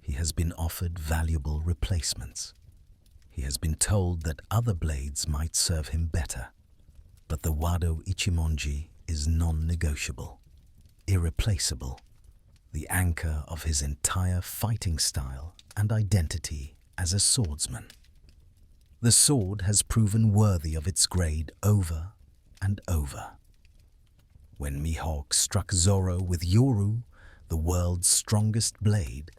He has been offered valuable replacements. He has been told that other blades might serve him better, but the Wado Ichimonji is non-negotiable, irreplaceable, the anchor of his entire fighting style and identity as a swordsman. The sword has proven worthy of its grade over and over. When Mihawk struck Zoro with Yoru, the world's strongest blade,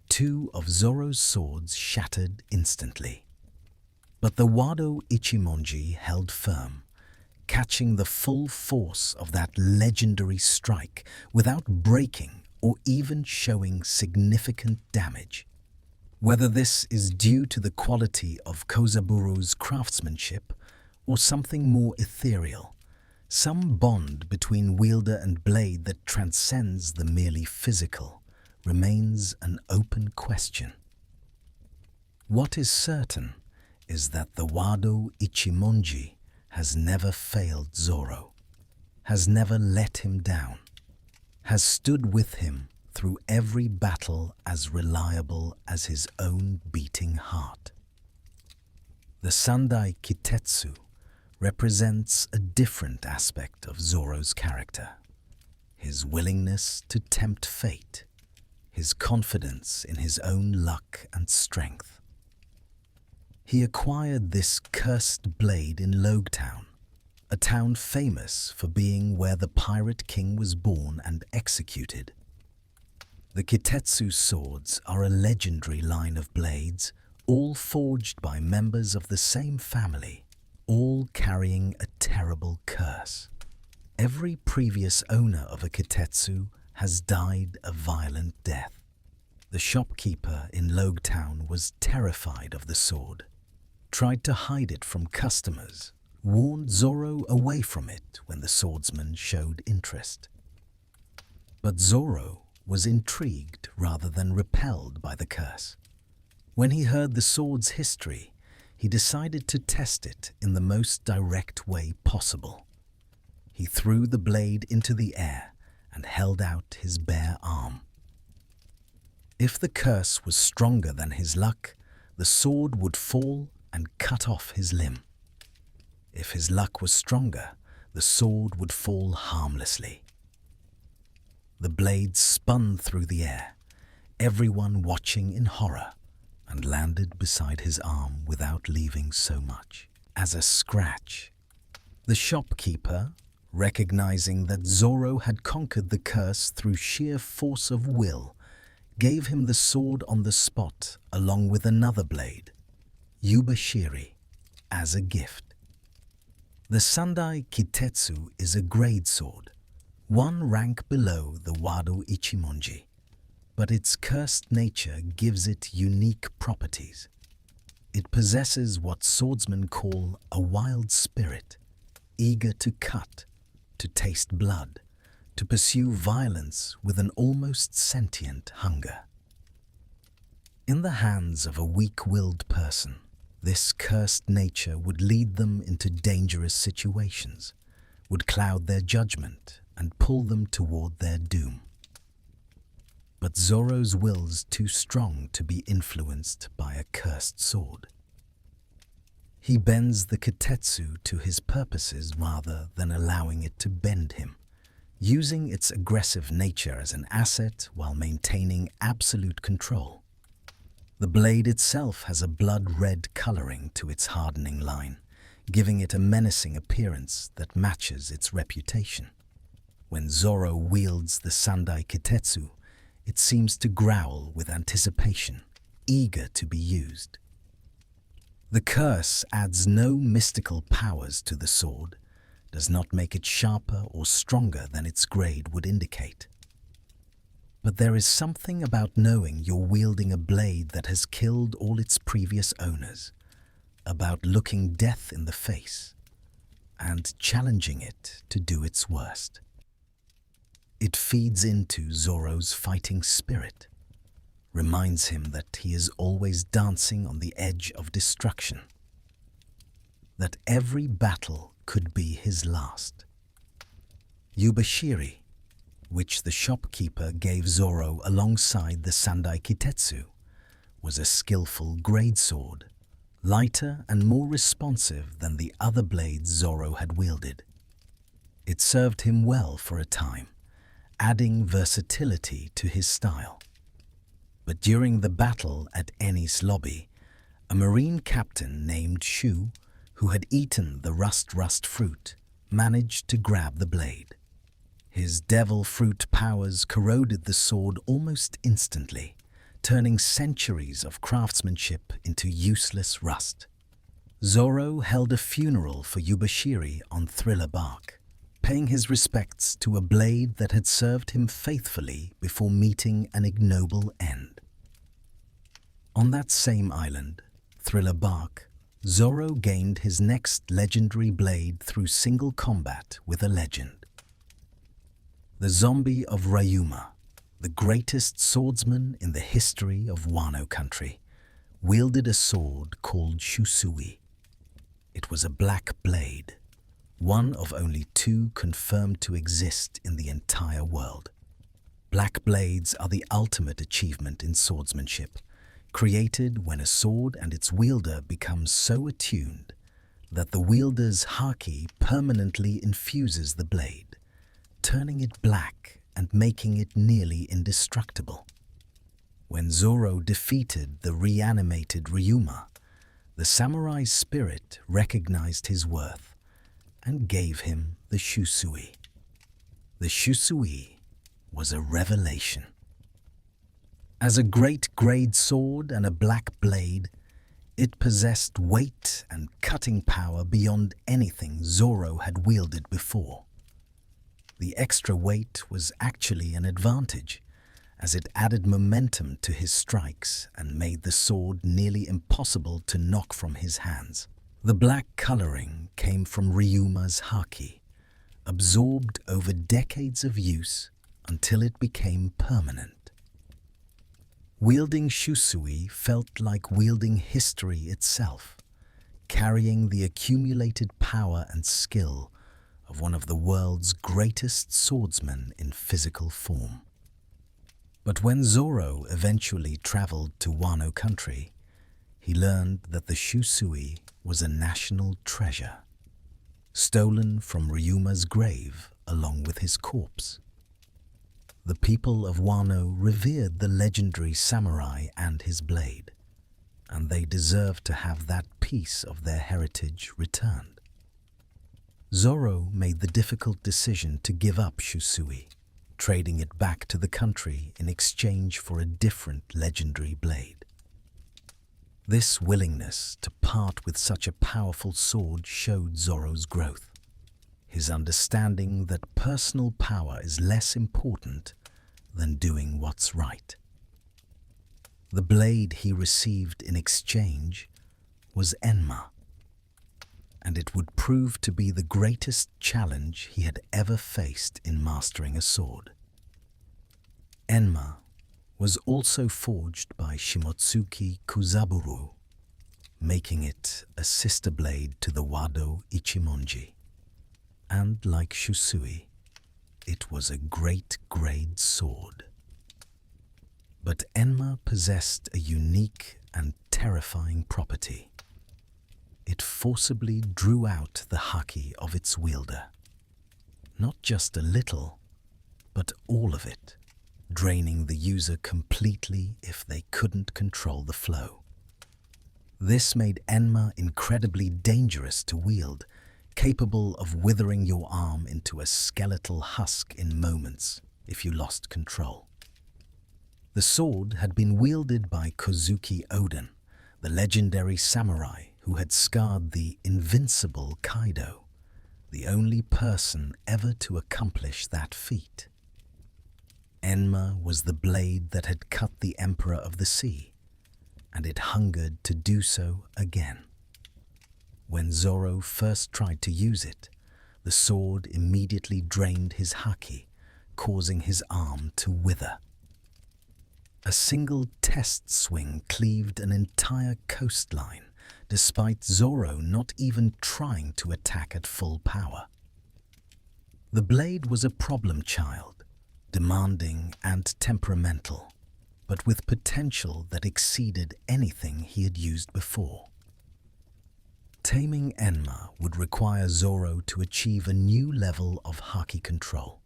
2 of Zoro's swords shattered instantly. But the Wado Ichimonji held firm, catching the full force of that legendary strike without breaking or even showing significant damage. Whether this is due to the quality of Kozaburu's craftsmanship or something more ethereal, some bond between wielder and blade that transcends the merely physical remains an open question. What is certain is that the Wado Ichimonji has never failed Zoro, has never let him down, has stood with him through every battle as reliable as his own beating heart. The Sandai Kitetsu represents a different aspect of Zoro's character, his willingness to tempt fate, his confidence in his own luck and strength. He acquired this cursed blade in Logetown, a town famous for being where the Pirate King was born and executed. The Kitetsu swords are a legendary line of blades, all forged by members of the same family, all carrying a terrible curse. Every previous owner of a Kitetsu has died a violent death. The shopkeeper in Logetown was terrified of the sword, tried to hide it from customers, warned Zoro away from it when the swordsman showed interest. But Zoro was intrigued rather than repelled by the curse. When he heard the sword's history, he decided to test it in the most direct way possible. He threw the blade into the air and held out his bare arm. If the curse was stronger than his luck, the sword would fall and cut off his limb. If his luck was stronger, the sword would fall harmlessly. The blade spun through the air, everyone watching in horror, and landed beside his arm without leaving so much as a scratch. The shopkeeper, recognizing that Zoro had conquered the curse through sheer force of will, gave him the sword on the spot along with another blade, Yubashiri, as a gift. The Sandai Kitetsu is a grade sword, one rank below the Wado Ichimonji, but its cursed nature gives it unique properties. It possesses what swordsmen call a wild spirit, eager to cut, to taste blood, to pursue violence with an almost sentient hunger. In the hands of a weak-willed person, this cursed nature would lead them into dangerous situations, would cloud their judgment and pull them toward their doom. But Zoro's will's too strong to be influenced by a cursed sword. He bends the Kitetsu to his purposes rather than allowing it to bend him, using its aggressive nature as an asset while maintaining absolute control. The blade itself has a blood-red coloring to its hardening line, giving it a menacing appearance that matches its reputation. When Zoro wields the Sandai Kitetsu, it seems to growl with anticipation, eager to be used. The curse adds no mystical powers to the sword, does not make it sharper or stronger than its grade would indicate. But there is something about knowing you're wielding a blade that has killed all its previous owners, about looking death in the face and challenging it to do its worst. It feeds into Zoro's fighting spirit, reminds him that he is always dancing on the edge of destruction, that every battle could be his last. Yubashiri, which the shopkeeper gave Zoro alongside the Sandai Kitetsu, was a skillful grade sword, lighter and more responsive than the other blades Zoro had wielded. It served him well for a time, adding versatility to his style. But during the battle at Eni's lobby, a marine captain named Shu, who had eaten the rust fruit, managed to grab the blade. His devil fruit powers corroded the sword almost instantly, turning centuries of craftsmanship into useless rust. Zoro held a funeral for Yubashiri on Thriller Bark, paying his respects to a blade that had served him faithfully before meeting an ignoble end. On that same island, Thriller Bark, Zoro gained his next legendary blade through single combat with a legend. The zombie of Ryuma, the greatest swordsman in the history of Wano country, wielded a sword called Shusui. It was a black blade, one of only 2 confirmed to exist in the entire world. Black blades are the ultimate achievement in swordsmanship, created when a sword and its wielder become so attuned that the wielder's Haki permanently infuses the blade, turning it black and making it nearly indestructible. When Zoro defeated the reanimated Ryuma, the samurai's spirit recognized his worth and gave him the Shusui. The Shusui was a revelation. As a great-grade sword and a black blade, it possessed weight and cutting power beyond anything Zoro had wielded before. The extra weight was actually an advantage, as it added momentum to his strikes and made the sword nearly impossible to knock from his hands. The black coloring came from Ryuma's Haki, absorbed over decades of use until it became permanent. Wielding Shusui felt like wielding history itself, carrying the accumulated power and skill of one of the world's greatest swordsmen in physical form. But when Zoro eventually traveled to Wano country, he learned that the Shusui was a national treasure, stolen from Ryuma's grave along with his corpse. The people of Wano revered the legendary samurai and his blade, and they deserved to have that piece of their heritage returned. Zoro made the difficult decision to give up Shusui, trading it back to the country in exchange for a different legendary blade. This willingness to part with such a powerful sword showed Zoro's growth, his understanding that personal power is less important than doing what's right. The blade he received in exchange was Enma, and it would prove to be the greatest challenge he had ever faced in mastering a sword. Enma was also forged by Shimotsuki Kuzaburo, making it a sister blade to the Wado Ichimonji. And like Shusui, it was a great-grade sword. But Enma possessed a unique and terrifying property. It forcibly drew out the Haki of its wielder. Not just a little, but all of it, draining the user completely if they couldn't control the flow. This made Enma incredibly dangerous to wield, capable of withering your arm into a skeletal husk in moments if you lost control. The sword had been wielded by Kozuki Oden, the legendary samurai who had scarred the invincible Kaido, the only person ever to accomplish that feat. Enma was the blade that had cut the Emperor of the Sea, and it hungered to do so again. When Zoro first tried to use it, the sword immediately drained his Haki, causing his arm to wither. A single test swing cleaved an entire coastline, despite Zoro not even trying to attack at full power. The blade was a problem child, demanding and temperamental, but with potential that exceeded anything he had used before. Taming Enma would require Zoro to achieve a new level of Haki control.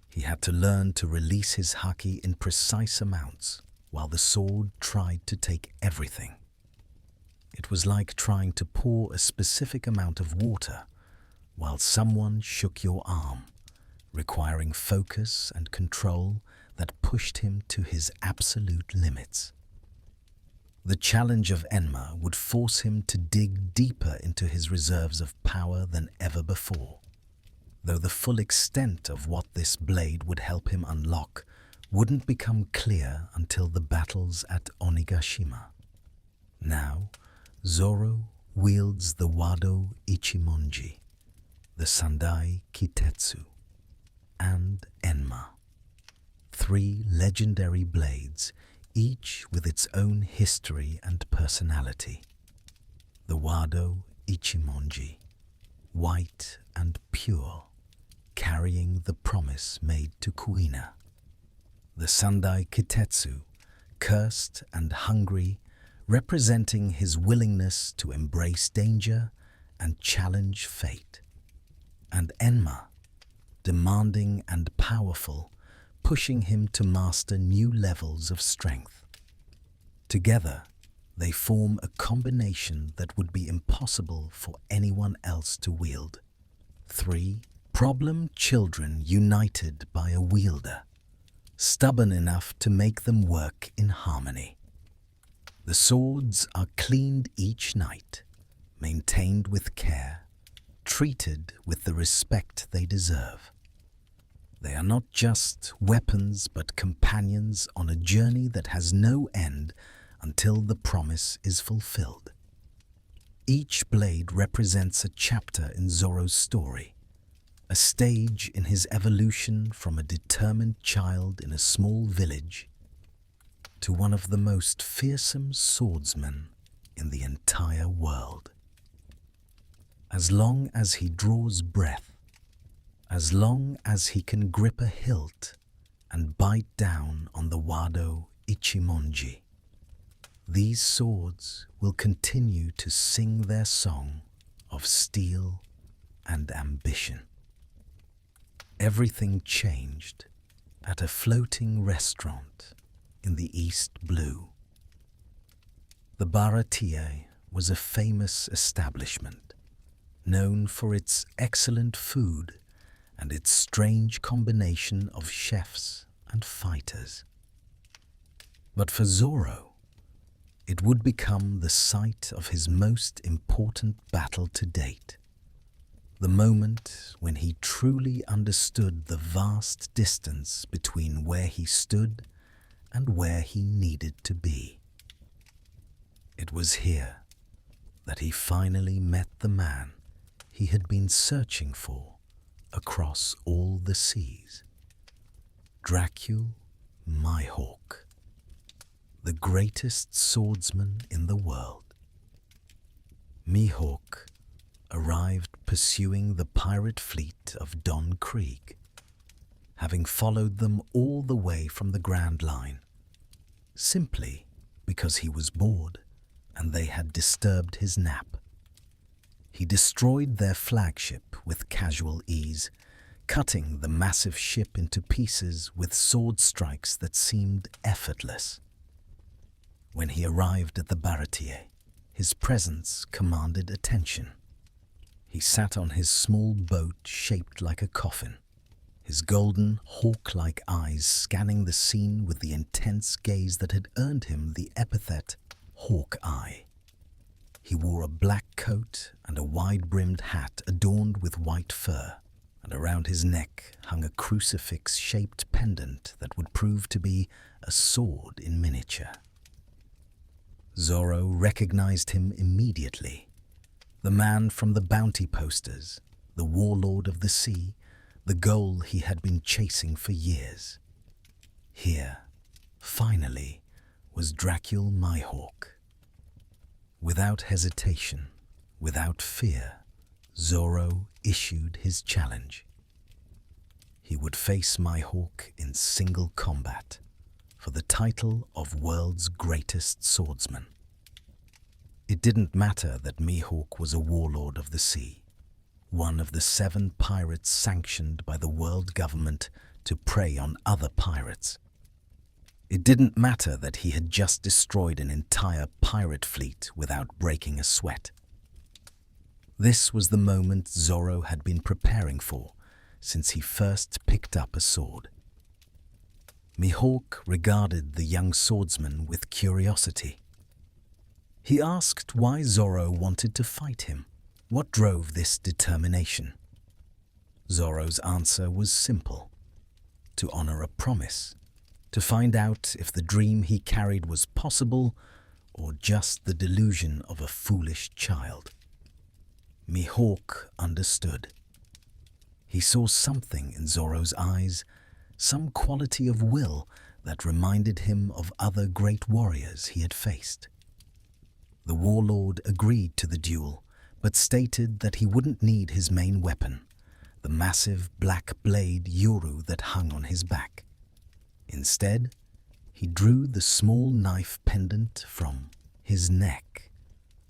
He had to learn to release his Haki in precise amounts, while the sword tried to take everything. It was like trying to pour a specific amount of water while someone shook your arm, requiring focus and control that pushed him to his absolute limits. The challenge of Enma would force him to dig deeper into his reserves of power than ever before, though the full extent of what this blade would help him unlock wouldn't become clear until the battles at Onigashima. Now, Zoro wields the Wado Ichimonji, the Sandai Kitetsu, and Enma. 3 legendary blades, each with its own history and personality. The Wado Ichimonji, white and pure, carrying the promise made to Kuina. The Sandai Kitetsu, cursed and hungry, representing his willingness to embrace danger and challenge fate. And Enma, demanding and powerful, pushing him to master new levels of strength. Together, they form a combination that would be impossible for anyone else to wield. 3 problem children united by a wielder, stubborn enough to make them work in harmony. The swords are cleaned each night, maintained with care, treated with the respect they deserve. They are not just weapons but companions on a journey that has no end until the promise is fulfilled. Each blade represents a chapter in Zoro's story, a stage in his evolution from a determined child in a small village to one of the most fearsome swordsmen in the entire world. As long as he draws breath, as long as he can grip a hilt and bite down on the Wado Ichimonji, these swords will continue to sing their song of steel and ambition. Everything changed at a floating restaurant in the East Blue. The Baratie was a famous establishment, known for its excellent food and its strange combination of chefs and fighters. But for Zoro, it would become the site of his most important battle to date, the moment when he truly understood the vast distance between where he stood and where he needed to be. It was here that he finally met the man he had been searching for across all the seas. Dracul Mihawk, the greatest swordsman in the world. Mihawk arrived pursuing the pirate fleet of Don Krieg, having followed them all the way from the Grand Line, simply because he was bored and they had disturbed his nap. He destroyed their flagship with casual ease, cutting the massive ship into pieces with sword strikes that seemed effortless. When he arrived at the Baratie, his presence commanded attention. He sat on his small boat shaped like a coffin, his golden, hawk-like eyes scanning the scene with the intense gaze that had earned him the epithet Hawk-Eye. He wore a black coat and a wide-brimmed hat adorned with white fur, and around his neck hung a crucifix-shaped pendant that would prove to be a sword in miniature. Zoro recognized him immediately. The man from the bounty posters, the warlord of the sea, the goal he had been chasing for years. Here, finally, was Dracul Mihawk. Without hesitation, without fear, Zoro issued his challenge. He would face Mihawk in single combat for the title of world's greatest swordsman. It didn't matter that Mihawk was a warlord of the sea, one of the 7 pirates sanctioned by the world government to prey on other pirates. It didn't matter that he had just destroyed an entire pirate fleet without breaking a sweat. This was the moment Zoro had been preparing for since he first picked up a sword. Mihawk regarded the young swordsman with curiosity. He asked why Zoro wanted to fight him. What drove this determination? Zoro's answer was simple: to honor a promise, to find out if the dream he carried was possible or just the delusion of a foolish child. Mihawk understood. He saw something in Zoro's eyes, some quality of will that reminded him of other great warriors he had faced. The warlord agreed to the duel, but stated that he wouldn't need his main weapon, the massive black blade Yoru that hung on his back. Instead, he drew the small knife pendant from his neck,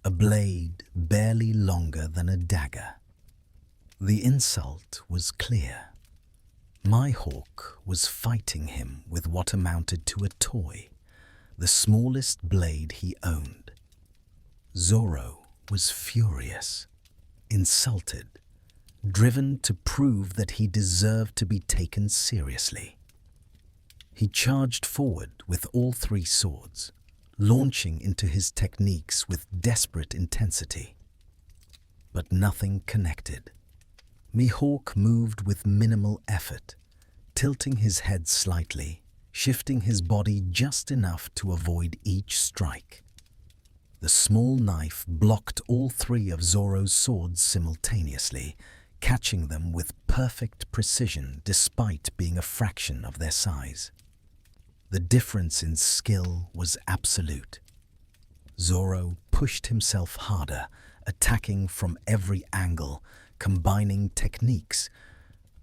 a blade barely longer than a dagger. The insult was clear. Mihawk was fighting him with what amounted to a toy, the smallest blade he owned. Zoro was furious, insulted, driven to prove that he deserved to be taken seriously. He charged forward with all 3 swords, launching into his techniques with desperate intensity. But nothing connected. Mihawk moved with minimal effort, tilting his head slightly, shifting his body just enough to avoid each strike. The small knife blocked all 3 of Zoro's swords simultaneously, catching them with perfect precision despite being a fraction of their size. The difference in skill was absolute. Zoro pushed himself harder, attacking from every angle, combining techniques,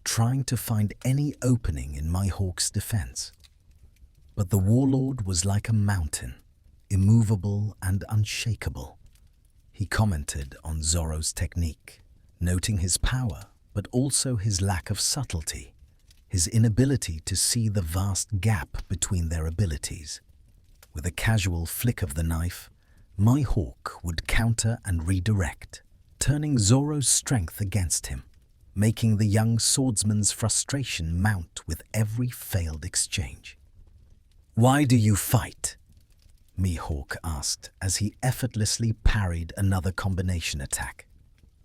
trying to find any opening in Mihawk's defense. But the warlord was like a mountain, immovable and unshakable. He commented on Zoro's technique, noting his power, but also his lack of subtlety, his inability to see the vast gap between their abilities. With a casual flick of the knife, Mihawk would counter and redirect, turning Zoro's strength against him, making the young swordsman's frustration mount with every failed exchange. "Why do you fight?" Mihawk asked as he effortlessly parried another combination attack.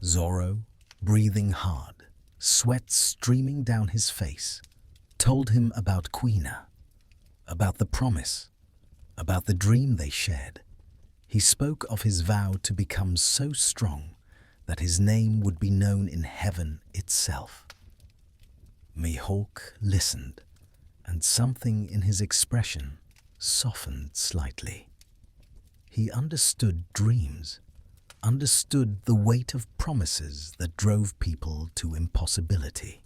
Zoro, breathing hard, sweat streaming down his face, told him about Kuina, about the promise, about the dream they shared. He spoke of his vow to become so strong that his name would be known in heaven itself. Mihawk listened, and something in his expression softened slightly. He understood dreams, understood the weight of promises that drove people to impossibility.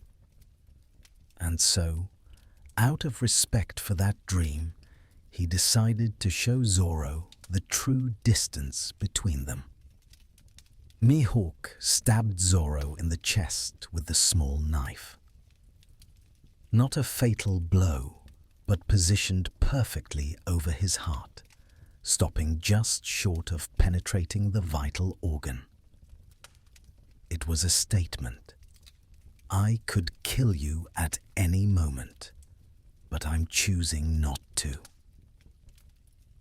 And so, out of respect for that dream, he decided to show Zoro the true distance between them. Mihawk stabbed Zoro in the chest with the small knife. Not a fatal blow, but positioned perfectly over his heart, stopping just short of penetrating the vital organ. It was a statement. I could kill you at any moment, but I'm choosing not to.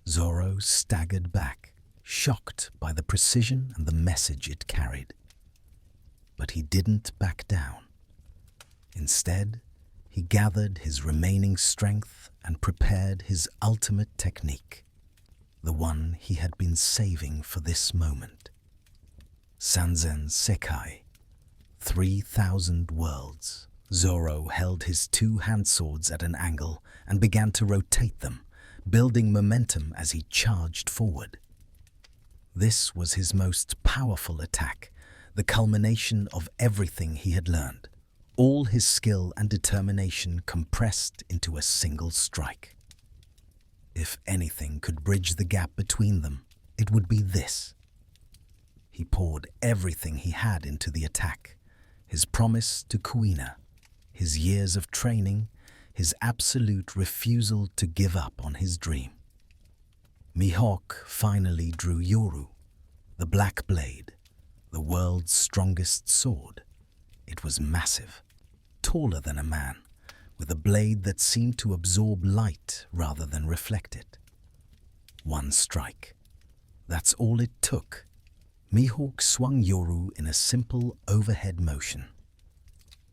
Zoro staggered back, shocked by the precision and the message it carried. But he didn't back down. Instead, he gathered his remaining strength and prepared his ultimate technique, the one he had been saving for this moment. Sanzen Sekai, 3,000 worlds. Zoro held his 2 hand swords at an angle and began to rotate them, building momentum as he charged forward. This was his most powerful attack, the culmination of everything he had learned, all his skill and determination compressed into a single strike. If anything could bridge the gap between them, it would be this. He poured everything he had into the attack. His promise to Kuina, his years of training, his absolute refusal to give up on his dream. Mihawk finally drew Yoru, the black blade, the world's strongest sword. It was massive, taller than a man, with a blade that seemed to absorb light rather than reflect it. One strike. That's all it took. Mihawk swung Yoru in a simple overhead motion,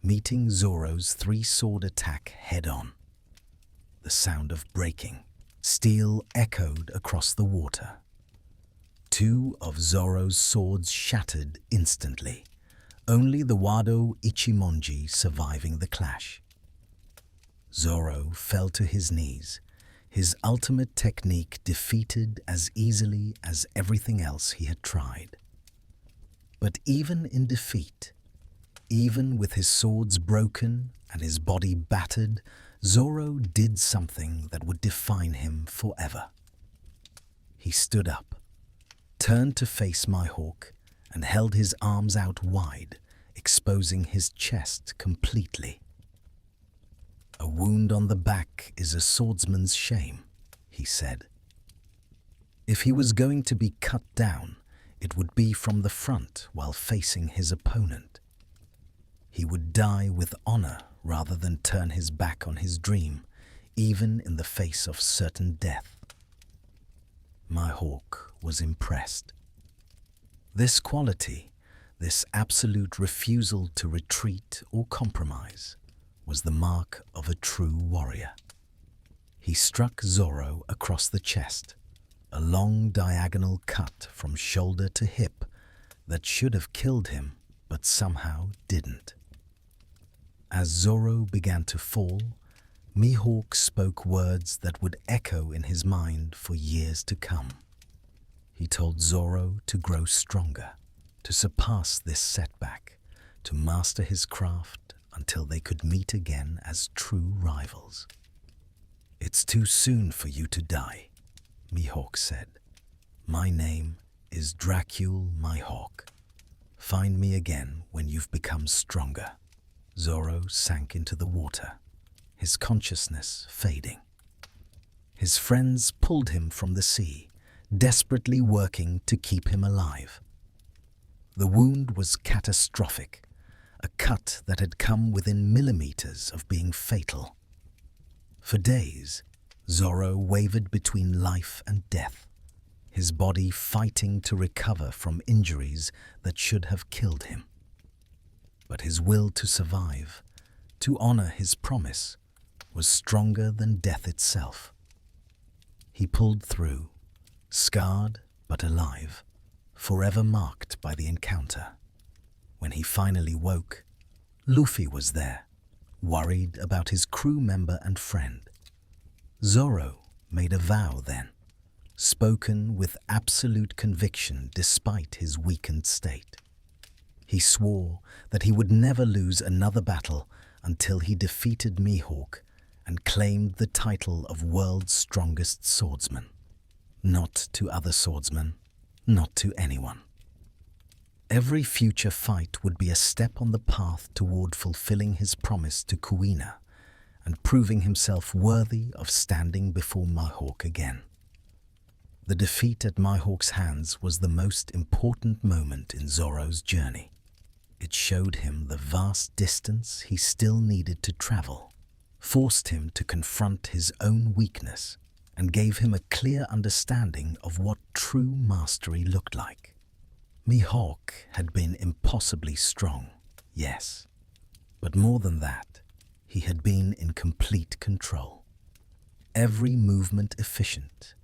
meeting Zoro's three-sword attack head-on. The sound of breaking steel echoed across the water. Two of Zoro's swords shattered instantly, only the Wado Ichimonji surviving the clash. Zoro fell to his knees, his ultimate technique defeated as easily as everything else he had tried. But even in defeat, even with his swords broken and his body battered, Zoro did something that would define him forever. He stood up, turned to face Mihawk, and held his arms out wide, exposing his chest completely. "A wound on the back is a swordsman's shame," he said. If he was going to be cut down, it would be from the front while facing his opponent. He would die with honor rather than turn his back on his dream, even in the face of certain death. Mihawk was impressed. This quality, this absolute refusal to retreat or compromise, was the mark of a true warrior. He struck Zoro across the chest, a long diagonal cut from shoulder to hip that should have killed him but somehow didn't. As Zoro began to fall, Mihawk spoke words that would echo in his mind for years to come. He told Zoro to grow stronger, to surpass this setback, to master his craft until they could meet again as true rivals. "It's too soon for you to die," Mihawk said. "My name is Dracule Mihawk. Find me again when you've become stronger." Zoro sank into the water, his consciousness fading. His friends pulled him from the sea, desperately working to keep him alive. The wound was catastrophic, a cut that had come within millimeters of being fatal. For days, Zoro wavered between life and death, his body fighting to recover from injuries that should have killed him. But his will to survive, to honor his promise, was stronger than death itself. He pulled through, scarred but alive, forever marked by the encounter. When he finally woke, Luffy was there, worried about his crew member and friend. Zoro made a vow then, spoken with absolute conviction despite his weakened state. He swore that he would never lose another battle until he defeated Mihawk and claimed the title of world's strongest swordsman. Not to other swordsmen, not to anyone. Every future fight would be a step on the path toward fulfilling his promise to Kuina and proving himself worthy of standing before Mihawk again. The defeat at Mihawk's hands was the most important moment in Zoro's journey. It showed him the vast distance he still needed to travel, forced him to confront his own weakness, and gave him a clear understanding of what true mastery looked like. Mihawk had been impossibly strong, yes, but more than that, he had been in complete control. Every movement efficient,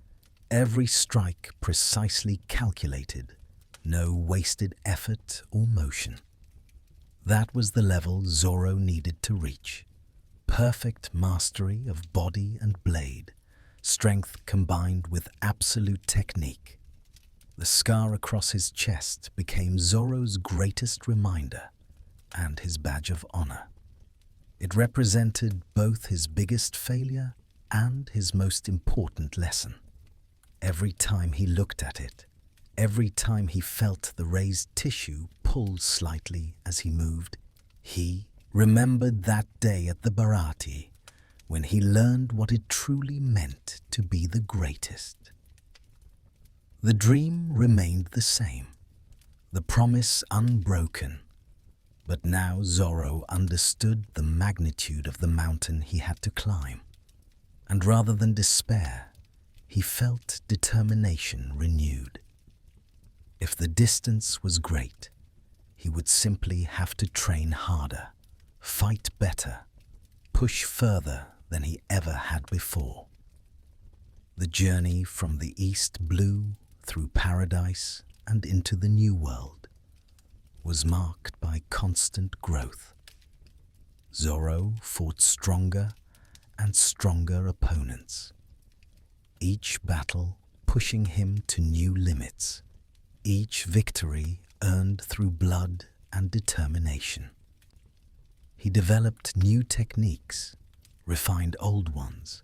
every strike precisely calculated, no wasted effort or motion. That was the level Zoro needed to reach. Perfect mastery of body and blade, strength combined with absolute technique. The scar across his chest became Zoro's greatest reminder and his badge of honor. It represented both his biggest failure and his most important lesson. Every time he looked at it, Every time he felt the raised tissue pull slightly as he moved, he remembered that day at the Baratie when he learned what it truly meant to be the greatest. The dream remained the same, the promise unbroken, but now Zoro understood the magnitude of the mountain he had to climb, and rather than despair, he felt determination renewed. If the distance was great, he would simply have to train harder, fight better, push further than he ever had before. The journey from the East Blue through paradise and into the New World was marked by constant growth. Zoro fought stronger and stronger opponents, each battle pushing him to new limits, each victory earned through blood and determination. He developed new techniques, refined old ones,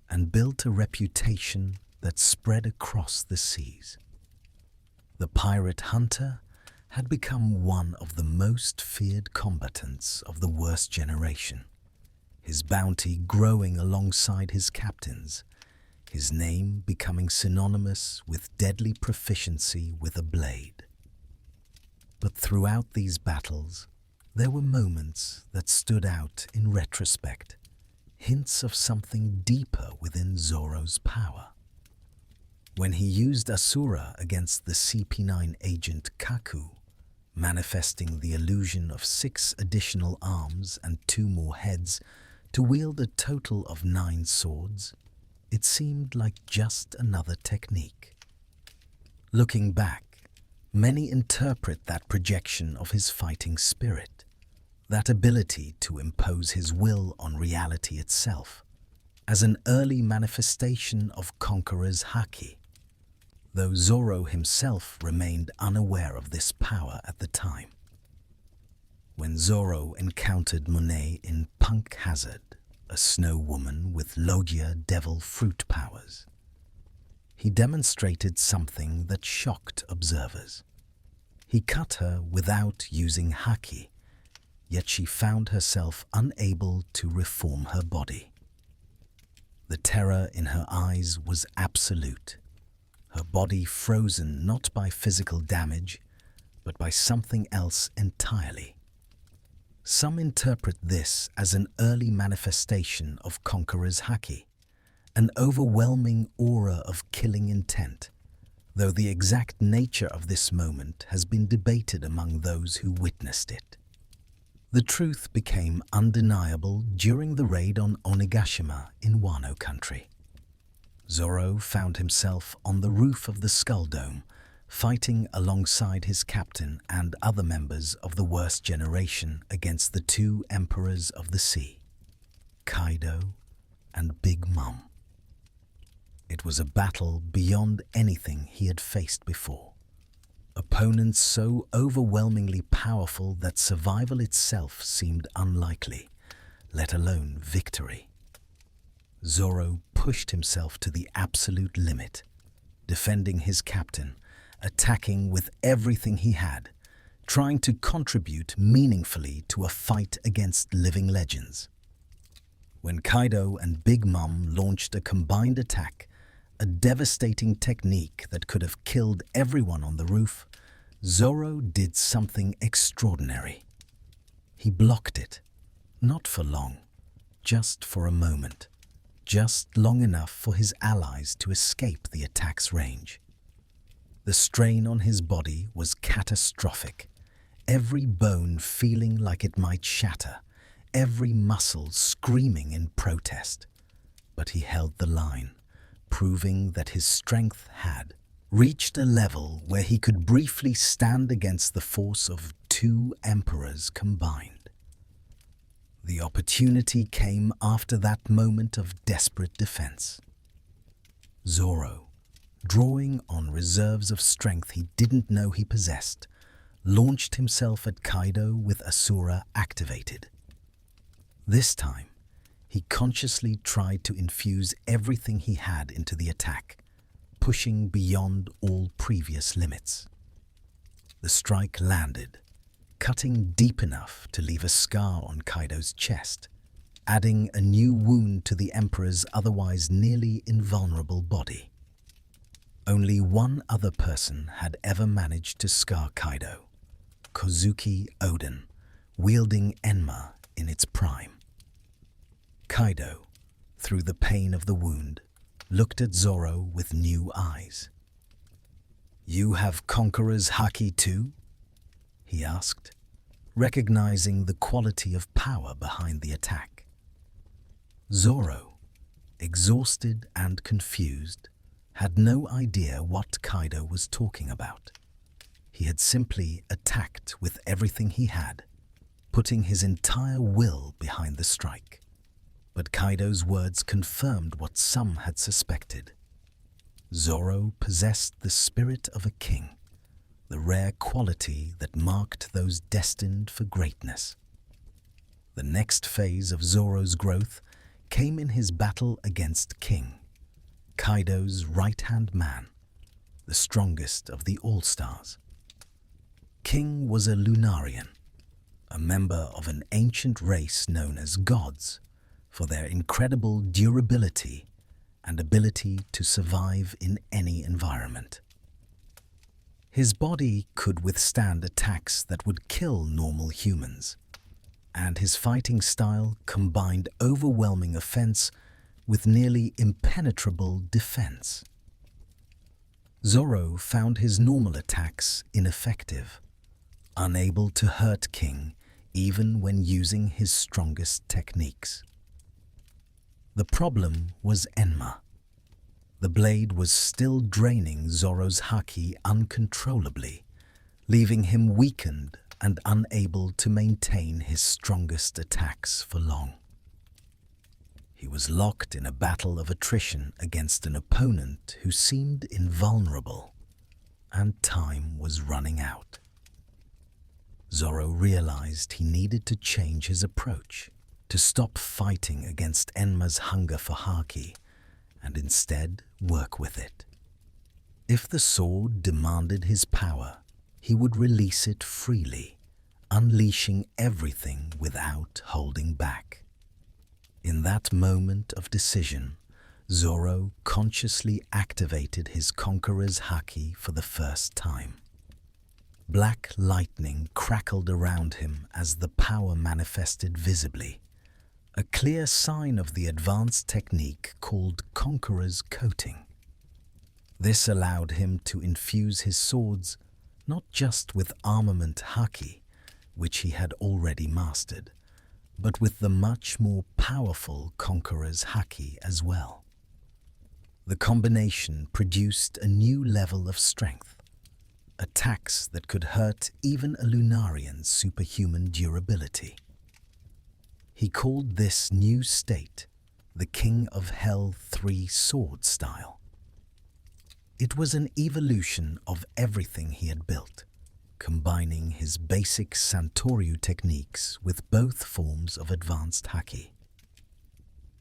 and built a reputation that spread across the seas. The pirate hunter had become one of the most feared combatants of the worst generation, his bounty growing alongside his captain's, his name becoming synonymous with deadly proficiency with a blade. But throughout these battles, there were moments that stood out in retrospect, hints of something deeper within Zoro's power. When he used Asura against the CP9 agent Kaku, manifesting the illusion of 6 additional arms and 2 more heads to wield a total of 9 swords, it seemed like just another technique. Looking back, many interpret that projection of his fighting spirit, that ability to impose his will on reality itself, as an early manifestation of Conqueror's Haki, though Zoro himself remained unaware of this power at the time. When Zoro encountered Monet in Punk Hazard, a snow woman with Logia devil fruit powers, he demonstrated something that shocked observers. He cut her without using Haki, yet she found herself unable to reform her body. The terror in her eyes was absolute, her body frozen not by physical damage, but by something else entirely. Some interpret this as an early manifestation of Conqueror's Haki, an overwhelming aura of killing intent, though the exact nature of this moment has been debated among those who witnessed it. The truth became undeniable during the raid on Onigashima in Wano country. Zoro found himself on the roof of the Skull Dome, fighting alongside his captain and other members of the worst generation against the 2 emperors of the sea, Kaido and Big Mom. It was a battle beyond anything he had faced before. Opponents so overwhelmingly powerful that survival itself seemed unlikely, let alone victory. Zoro pushed himself to the absolute limit, defending his captain, attacking with everything he had, trying to contribute meaningfully to a fight against living legends. When Kaido and Big Mom launched a combined attack, a devastating technique that could have killed everyone on the roof, Zoro did something extraordinary. He blocked it, not for long, just for a moment, just long enough for his allies to escape the attack's range. The strain on his body was catastrophic, every bone feeling like it might shatter, every muscle screaming in protest. But he held the line, proving that his strength had reached a level where he could briefly stand against the force of 2 emperors combined. The opportunity came after that moment of desperate defense. Zoro, drawing on reserves of strength he didn't know he possessed, launched himself at Kaido with Asura activated. This time, he consciously tried to infuse everything he had into the attack, pushing beyond all previous limits. The strike landed, cutting deep enough to leave a scar on Kaido's chest, adding a new wound to the Emperor's otherwise nearly invulnerable body. Only one other person had ever managed to scar Kaido, Kozuki Oden, wielding Enma in its prime. Kaido, through the pain of the wound, looked at Zoro with new eyes. "You have Conqueror's Haki too?" he asked, recognizing the quality of power behind the attack. Zoro, exhausted and confused, had no idea what Kaido was talking about. He had simply attacked with everything he had, putting his entire will behind the strike. But Kaido's words confirmed what some had suspected. Zoro possessed the spirit of a king, the rare quality that marked those destined for greatness. The next phase of Zoro's growth came in his battle against King, Kaido's right-hand man, the strongest of the All-Stars. King was a Lunarian, a member of an ancient race known as gods for their incredible durability and ability to survive in any environment. His body could withstand attacks that would kill normal humans, and his fighting style combined overwhelming offense with nearly impenetrable defense. Zoro found his normal attacks ineffective, unable to hurt King even when using his strongest techniques. The problem was Enma. The blade was still draining Zoro's Haki uncontrollably, leaving him weakened and unable to maintain his strongest attacks for long. He was locked in a battle of attrition against an opponent who seemed invulnerable, and time was running out. Zoro realized he needed to change his approach, to stop fighting against Enma's hunger for Haki, and instead work with it. If the sword demanded his power, he would release it freely, unleashing everything without holding back. In that moment of decision, Zoro consciously activated his Conqueror's Haki for the first time. Black lightning crackled around him as the power manifested visibly, a clear sign of the advanced technique called Conqueror's Coating. This allowed him to infuse his swords not just with armament Haki, which he had already mastered, but with the much more powerful Conqueror's Haki as well. The combination produced a new level of strength, attacks that could hurt even a Lunarian's superhuman durability. He called this new state the King of Hell 3 sword style. It was an evolution of everything he had built, combining his basic Santoryu techniques with both forms of advanced Haki.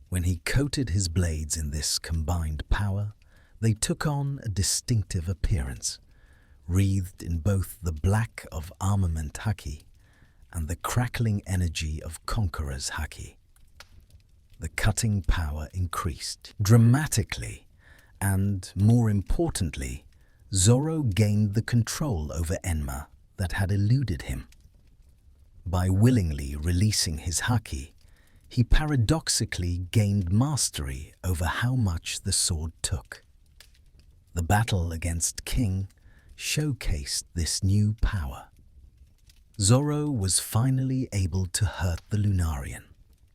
When he coated his blades in this combined power, they took on a distinctive appearance, wreathed in both the black of armament Haki and the crackling energy of Conqueror's Haki. The cutting power increased dramatically, and, more importantly, Zoro gained the control over Enma that had eluded him. By willingly releasing his Haki, he paradoxically gained mastery over how much the sword took. The battle against King showcased this new power. Zoro was finally able to hurt the Lunarian,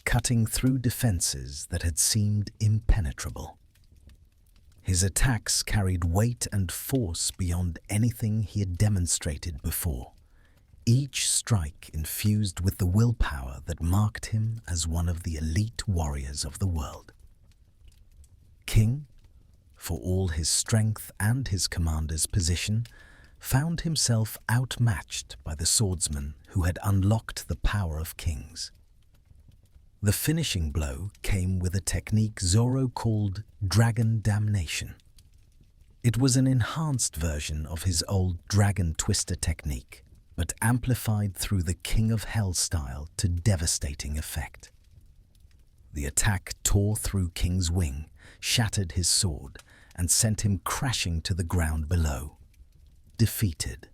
cutting through defenses that had seemed impenetrable. His attacks carried weight and force beyond anything he had demonstrated before, each strike infused with the willpower that marked him as one of the elite warriors of the world. King, for all his strength and his commander's position, found himself outmatched by the swordsman who had unlocked the power of kings. The finishing blow came with a technique Zoro called Dragon Damnation. It was an enhanced version of his old dragon twister technique, but amplified through the King of Hell style to devastating effect. The attack tore through King's wing, shattered his sword, and sent him crashing to the ground below. Defeated,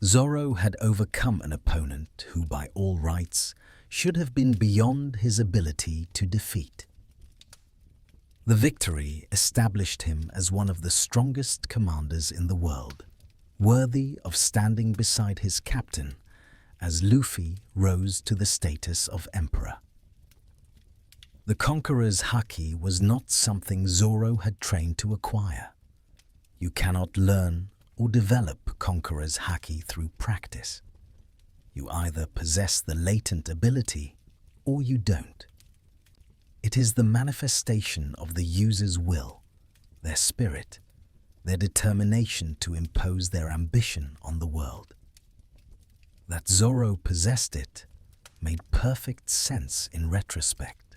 Zoro had overcome an opponent who, by all rights, should have been beyond his ability to defeat. The victory established him as one of the strongest commanders in the world, worthy of standing beside his captain as Luffy rose to the status of emperor. The Conqueror's Haki was not something Zoro had trained to acquire. You cannot learn or develop Conqueror's Haki through practice. You either possess the latent ability or you don't. It is the manifestation of the user's will, their spirit, their determination to impose their ambition on the world. That Zoro possessed it made perfect sense in retrospect.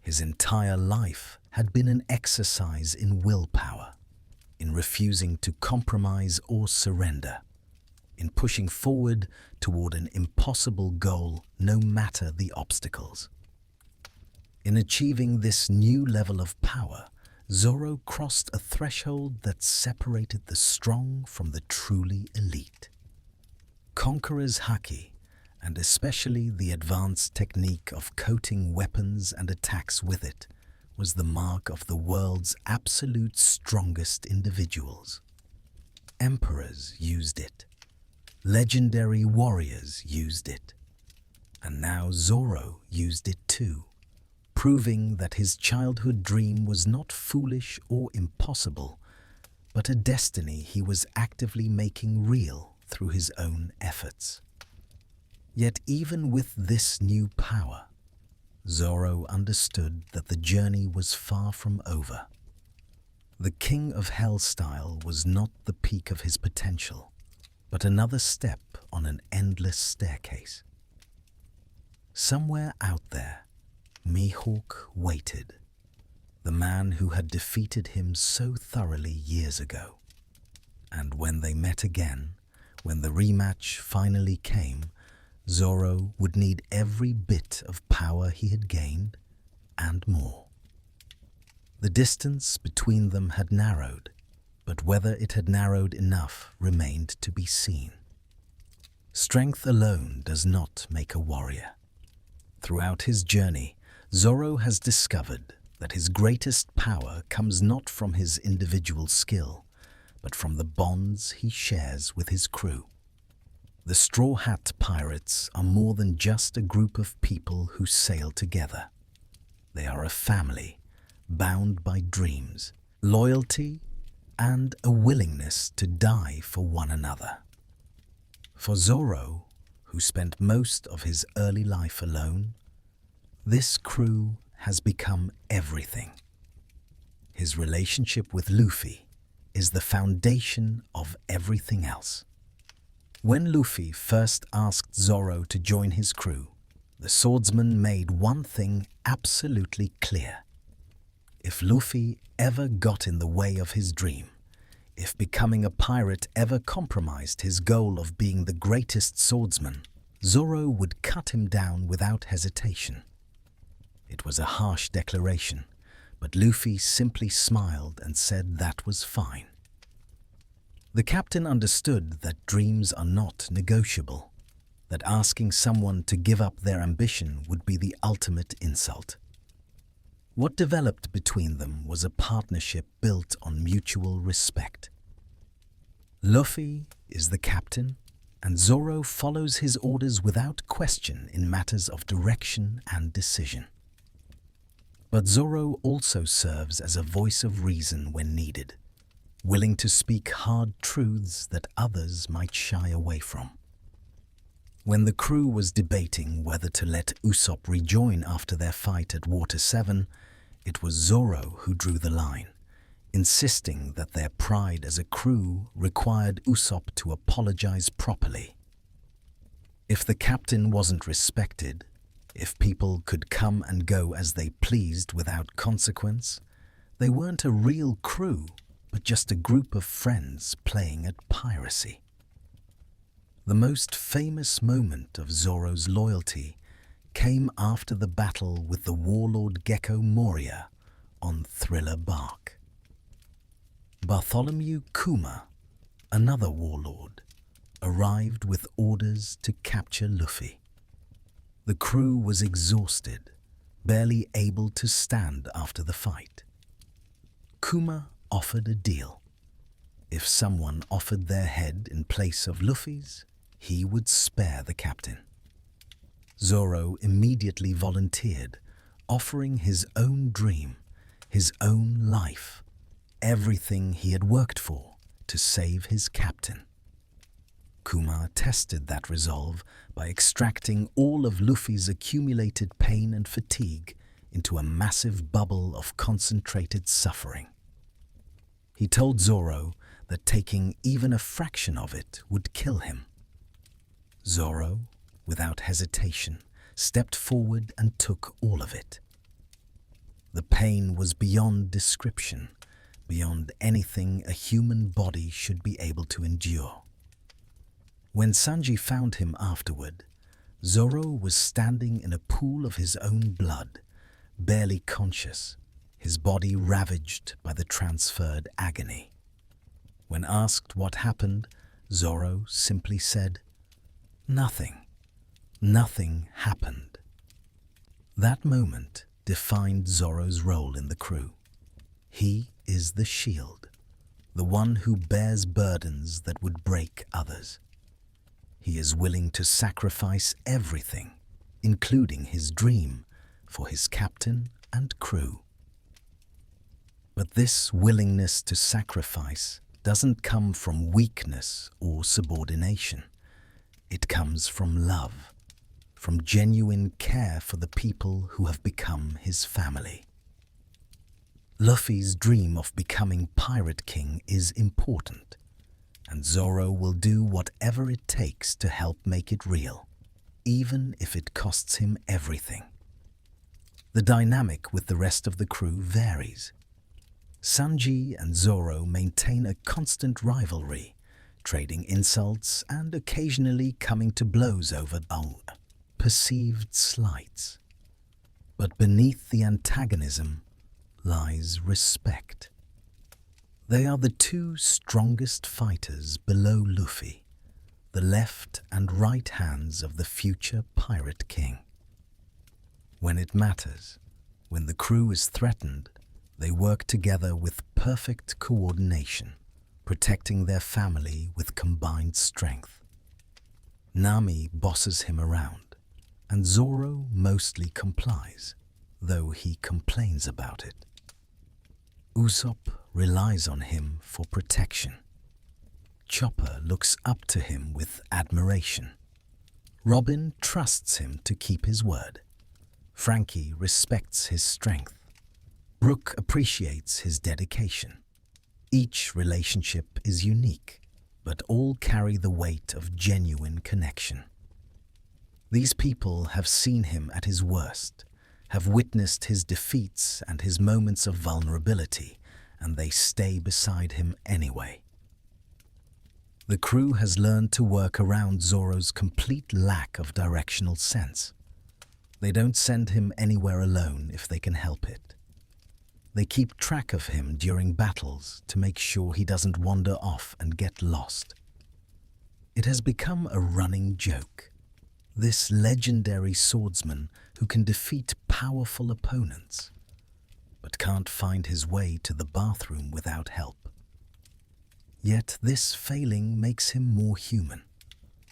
His entire life had been an exercise in willpower, in refusing to compromise or surrender, in pushing forward toward an impossible goal no matter the obstacles. In achieving this new level of power, Zoro crossed a threshold that separated the strong from the truly elite. Conqueror's Haki, and especially the advanced technique of coating weapons and attacks with it, was the mark of the world's absolute strongest individuals. Emperors used it. Legendary warriors used it. And now Zoro used it too, proving that his childhood dream was not foolish or impossible, but a destiny he was actively making real through his own efforts. Yet even with this new power, Zoro understood that the journey was far from over. The King of Hell style was not the peak of his potential, but another step on an endless staircase. Somewhere out there, Mihawk waited, the man who had defeated him so thoroughly years ago. And when they met again, when the rematch finally came, Zoro would need every bit of power he had gained, and more. The distance between them had narrowed, but whether it had narrowed enough remained to be seen. Strength alone does not make a warrior. Throughout his journey, Zoro has discovered that his greatest power comes not from his individual skill, but from the bonds he shares with his crew. The Straw Hat Pirates are more than just a group of people who sail together. They are a family, bound by dreams, loyalty, and a willingness to die for one another. For Zoro, who spent most of his early life alone, this crew has become everything. His relationship with Luffy is the foundation of everything else. When Luffy first asked Zoro to join his crew, the swordsman made one thing absolutely clear. If Luffy ever got in the way of his dream, if becoming a pirate ever compromised his goal of being the greatest swordsman, Zoro would cut him down without hesitation. It was a harsh declaration, but Luffy simply smiled and said that was fine. The captain understood that dreams are not negotiable, that asking someone to give up their ambition would be the ultimate insult. What developed between them was a partnership built on mutual respect. Luffy is the captain, and Zoro follows his orders without question in matters of direction and decision. But Zoro also serves as a voice of reason when needed, willing to speak hard truths that others might shy away from. When the crew was debating whether to let Usopp rejoin after their fight at Water 7, it was Zoro who drew the line, insisting that their pride as a crew required Usopp to apologize properly. If the captain wasn't respected, if people could come and go as they pleased without consequence, they weren't a real crew, but just a group of friends playing at piracy. The most famous moment of Zoro's loyalty came after the battle with the warlord Gecko Moria on Thriller Bark. Bartholomew Kuma, another warlord, arrived with orders to capture Luffy. The crew was exhausted, barely able to stand after the fight. Kuma offered a deal. If someone offered their head in place of Luffy's, he would spare the captain. Zoro immediately volunteered, offering his own dream, his own life, everything he had worked for to save his captain. Kuma tested that resolve by extracting all of Luffy's accumulated pain and fatigue into a massive bubble of concentrated suffering. He told Zoro that taking even a fraction of it would kill him. Zoro, without hesitation, stepped forward and took all of it. The pain was beyond description, beyond anything a human body should be able to endure. When Sanji found him afterward, Zoro was standing in a pool of his own blood, barely conscious, his body ravaged by the transferred agony. When asked what happened, Zoro simply said, "Nothing. Nothing happened." That moment defined Zoro's role in the crew. He is the shield, the one who bears burdens that would break others. He is willing to sacrifice everything, including his dream, for his captain and crew. But this willingness to sacrifice doesn't come from weakness or subordination. It comes from love, from genuine care for the people who have become his family. Luffy's dream of becoming Pirate King is important, and Zoro will do whatever it takes to help make it real, even if it costs him everything. The dynamic with the rest of the crew varies. Sanji and Zoro maintain a constant rivalry, trading insults and occasionally coming to blows over perceived slights. But beneath the antagonism lies respect. They are the two strongest fighters below Luffy, the left and right hands of the future Pirate King. When it matters, when the crew is threatened, they work together with perfect coordination, protecting their family with combined strength. Nami bosses him around, and Zoro mostly complies, though he complains about it. Usopp relies on him for protection. Chopper looks up to him with admiration. Robin trusts him to keep his word. Frankie respects his strength. Brook appreciates his dedication. Each relationship is unique, but all carry the weight of genuine connection. These people have seen him at his worst, have witnessed his defeats and his moments of vulnerability, and they stay beside him anyway. The crew has learned to work around Zoro's complete lack of directional sense. They don't send him anywhere alone if they can help it. They keep track of him during battles to make sure he doesn't wander off and get lost. It has become a running joke. This legendary swordsman who can defeat powerful opponents, but can't find his way to the bathroom without help. Yet this failing makes him more human,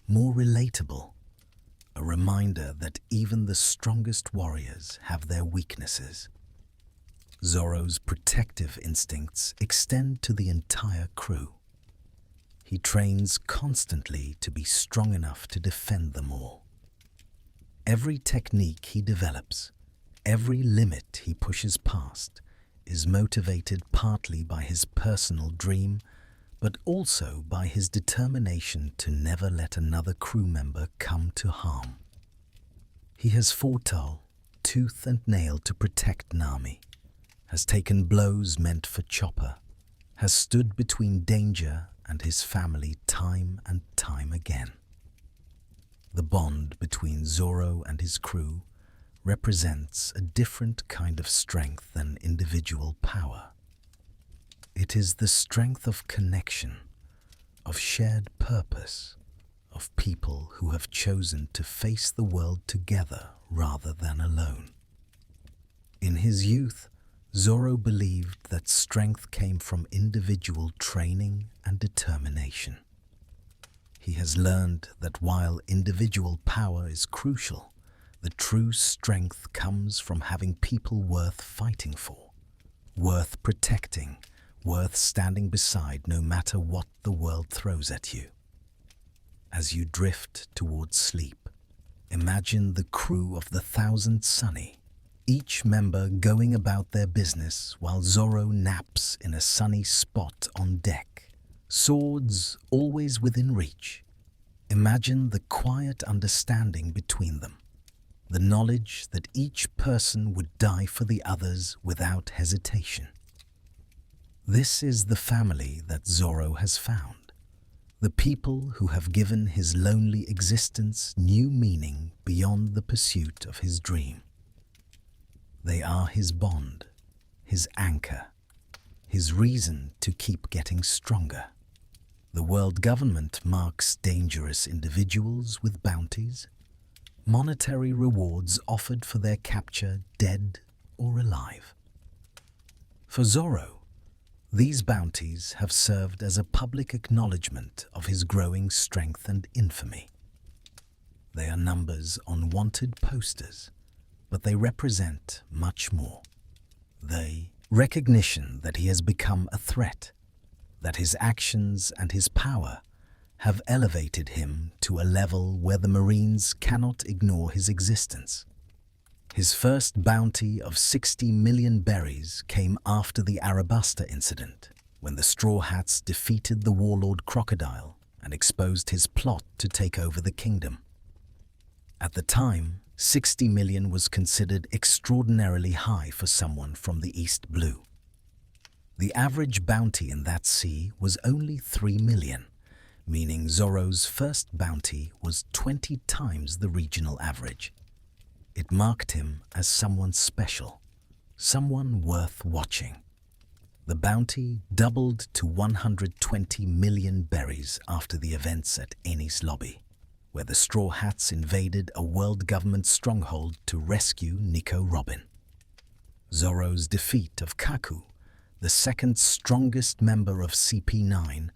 more relatable, a reminder that even the strongest warriors have their weaknesses. Zoro's protective instincts extend to the entire crew. He trains constantly to be strong enough to defend them all. Every technique he develops, every limit he pushes past, is motivated partly by his personal dream, but also by his determination to never let another crew member come to harm. He has fought tooth and nail to protect Nami, has taken blows meant for Chopper, has stood between danger and his family time and time again. The bond between Zoro and his crew represents a different kind of strength than individual power. It is the strength of connection, of shared purpose, of people who have chosen to face the world together rather than alone. In his youth, Zoro believed that strength came from individual training and determination. He has learned that while individual power is crucial, the true strength comes from having people worth fighting for, worth protecting, worth standing beside no matter what the world throws at you. As you drift towards sleep, imagine the crew of the Thousand Sunny, each member going about their business while Zoro naps in a sunny spot on deck, swords always within reach. Imagine the quiet understanding between them, the knowledge that each person would die for the others without hesitation. This is the family that Zoro has found, the people who have given his lonely existence new meaning beyond the pursuit of his dream. They are his bond, his anchor, his reason to keep getting stronger. The world government marks dangerous individuals with bounties, monetary rewards offered for their capture dead or alive. For Zoro, these bounties have served as a public acknowledgement of his growing strength and infamy. They are numbers on wanted posters, but they represent much more. They recognition that he has become a threat, that his actions and his power have elevated him to a level where the Marines cannot ignore his existence. His first bounty of 60 million berries came after the Arabasta incident, when the Straw Hats defeated the warlord Crocodile and exposed his plot to take over the kingdom. At the time, 60 million was considered extraordinarily high for someone from the East Blue. The average bounty in that sea was only 3 million, meaning Zoro's first bounty was 20 times the regional average. It marked him as someone special, someone worth watching. The bounty doubled to 120 million berries after the events at Eni's Lobby, where the Straw Hats invaded a world government stronghold to rescue Nico Robin. Zoro's defeat of Kaku, the second strongest member of CP9,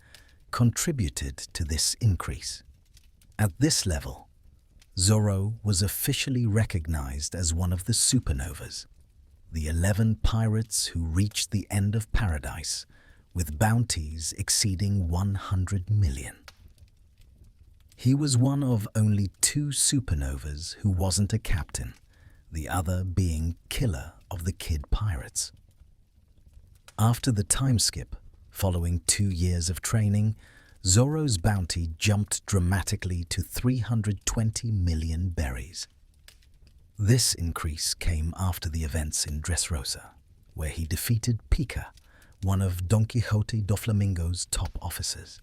contributed to this increase. At this level, Zoro was officially recognized as one of the supernovas, the 11 pirates who reached the end of paradise with bounties exceeding 100 million. He was one of only 2 supernovas who wasn't a captain, the other being Killer of the Kid Pirates. After the time skip, following 2 years of training, Zoro's bounty jumped dramatically to 320 million berries. This increase came after the events in Dressrosa, where he defeated Pika, one of Don Quixote do Flamingo's top officers.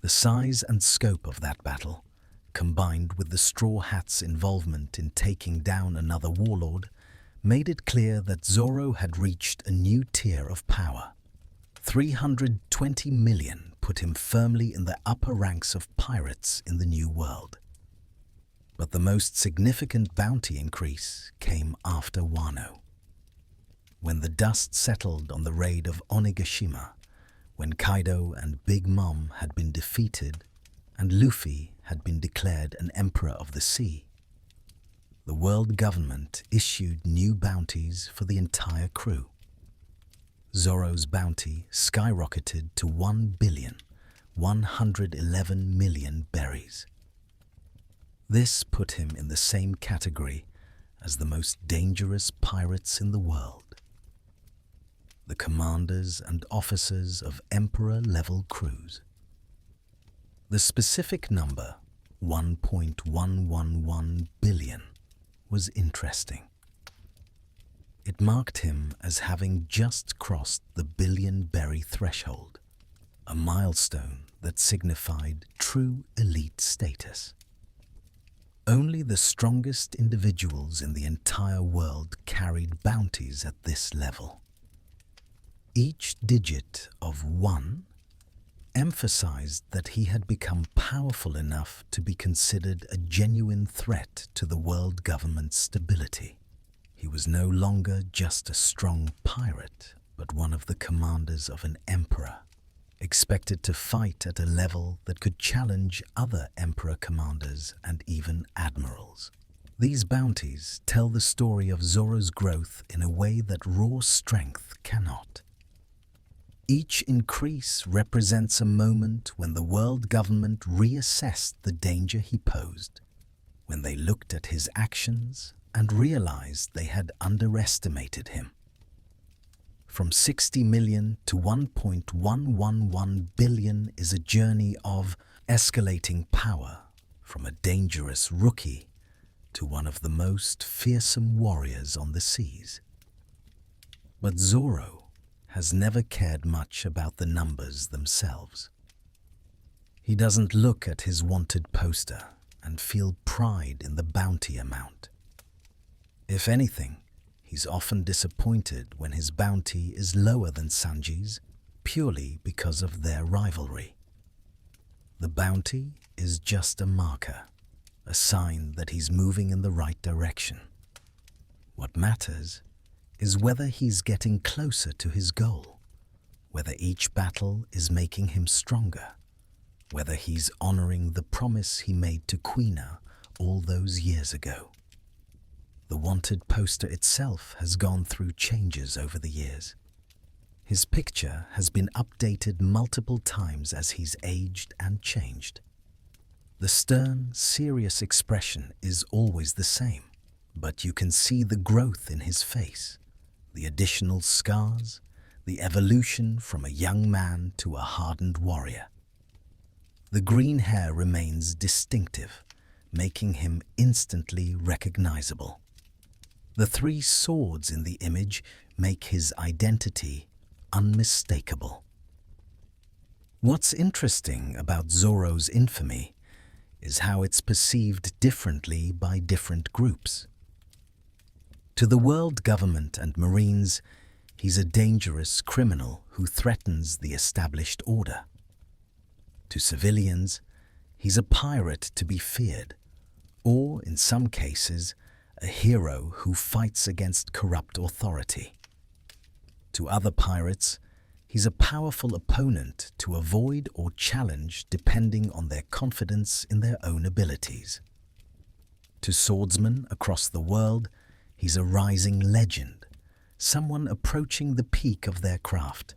The size and scope of that battle, combined with the Straw Hats' involvement in taking down another warlord, made it clear that Zoro had reached a new tier of power. 320 million put him firmly in the upper ranks of pirates in the New World. But the most significant bounty increase came after Wano. When the dust settled on the raid of Onigashima, when Kaido and Big Mom had been defeated and Luffy had been declared an emperor of the sea, the world government issued new bounties for the entire crew. Zoro's bounty skyrocketed to 1,111 million berries. This put him in the same category as the most dangerous pirates in the world. The commanders and officers of Emperor-level crews. The specific number, 1.111 billion, was interesting. It marked him as having just crossed the billion-berry threshold, a milestone that signified true elite status. Only the strongest individuals in the entire world carried bounties at this level. Each digit of 1 emphasized that he had become powerful enough to be considered a genuine threat to the world government's stability. He was no longer just a strong pirate, but one of the commanders of an emperor, expected to fight at a level that could challenge other emperor commanders and even admirals. These bounties tell the story of Zoro's growth in a way that raw strength cannot. Each increase represents a moment when the world government reassessed the danger he posed, when they looked at his actions and realized they had underestimated him. From 60 million to 1.111 billion is a journey of escalating power, from a dangerous rookie to one of the most fearsome warriors on the seas. But Zoro has never cared much about the numbers themselves. He doesn't look at his wanted poster and feel pride in the bounty amount. If anything, he's often disappointed when his bounty is lower than Sanji's, purely because of their rivalry. The bounty is just a marker, a sign that he's moving in the right direction. What matters is whether he's getting closer to his goal, whether each battle is making him stronger, whether he's honoring the promise he made to Kuina all those years ago. The wanted poster itself has gone through changes over the years. His picture has been updated multiple times as he's aged and changed. The stern, serious expression is always the same, but you can see the growth in his face, the additional scars, the evolution from a young man to a hardened warrior. The green hair remains distinctive, making him instantly recognizable. The 3 swords in the image make his identity unmistakable. What's interesting about Zoro's infamy is how it's perceived differently by different groups. To the world government and Marines, he's a dangerous criminal who threatens the established order. To civilians, he's a pirate to be feared, or in some cases, a hero who fights against corrupt authority. To other pirates, he's a powerful opponent to avoid or challenge depending on their confidence in their own abilities. To swordsmen across the world, he's a rising legend, someone approaching the peak of their craft,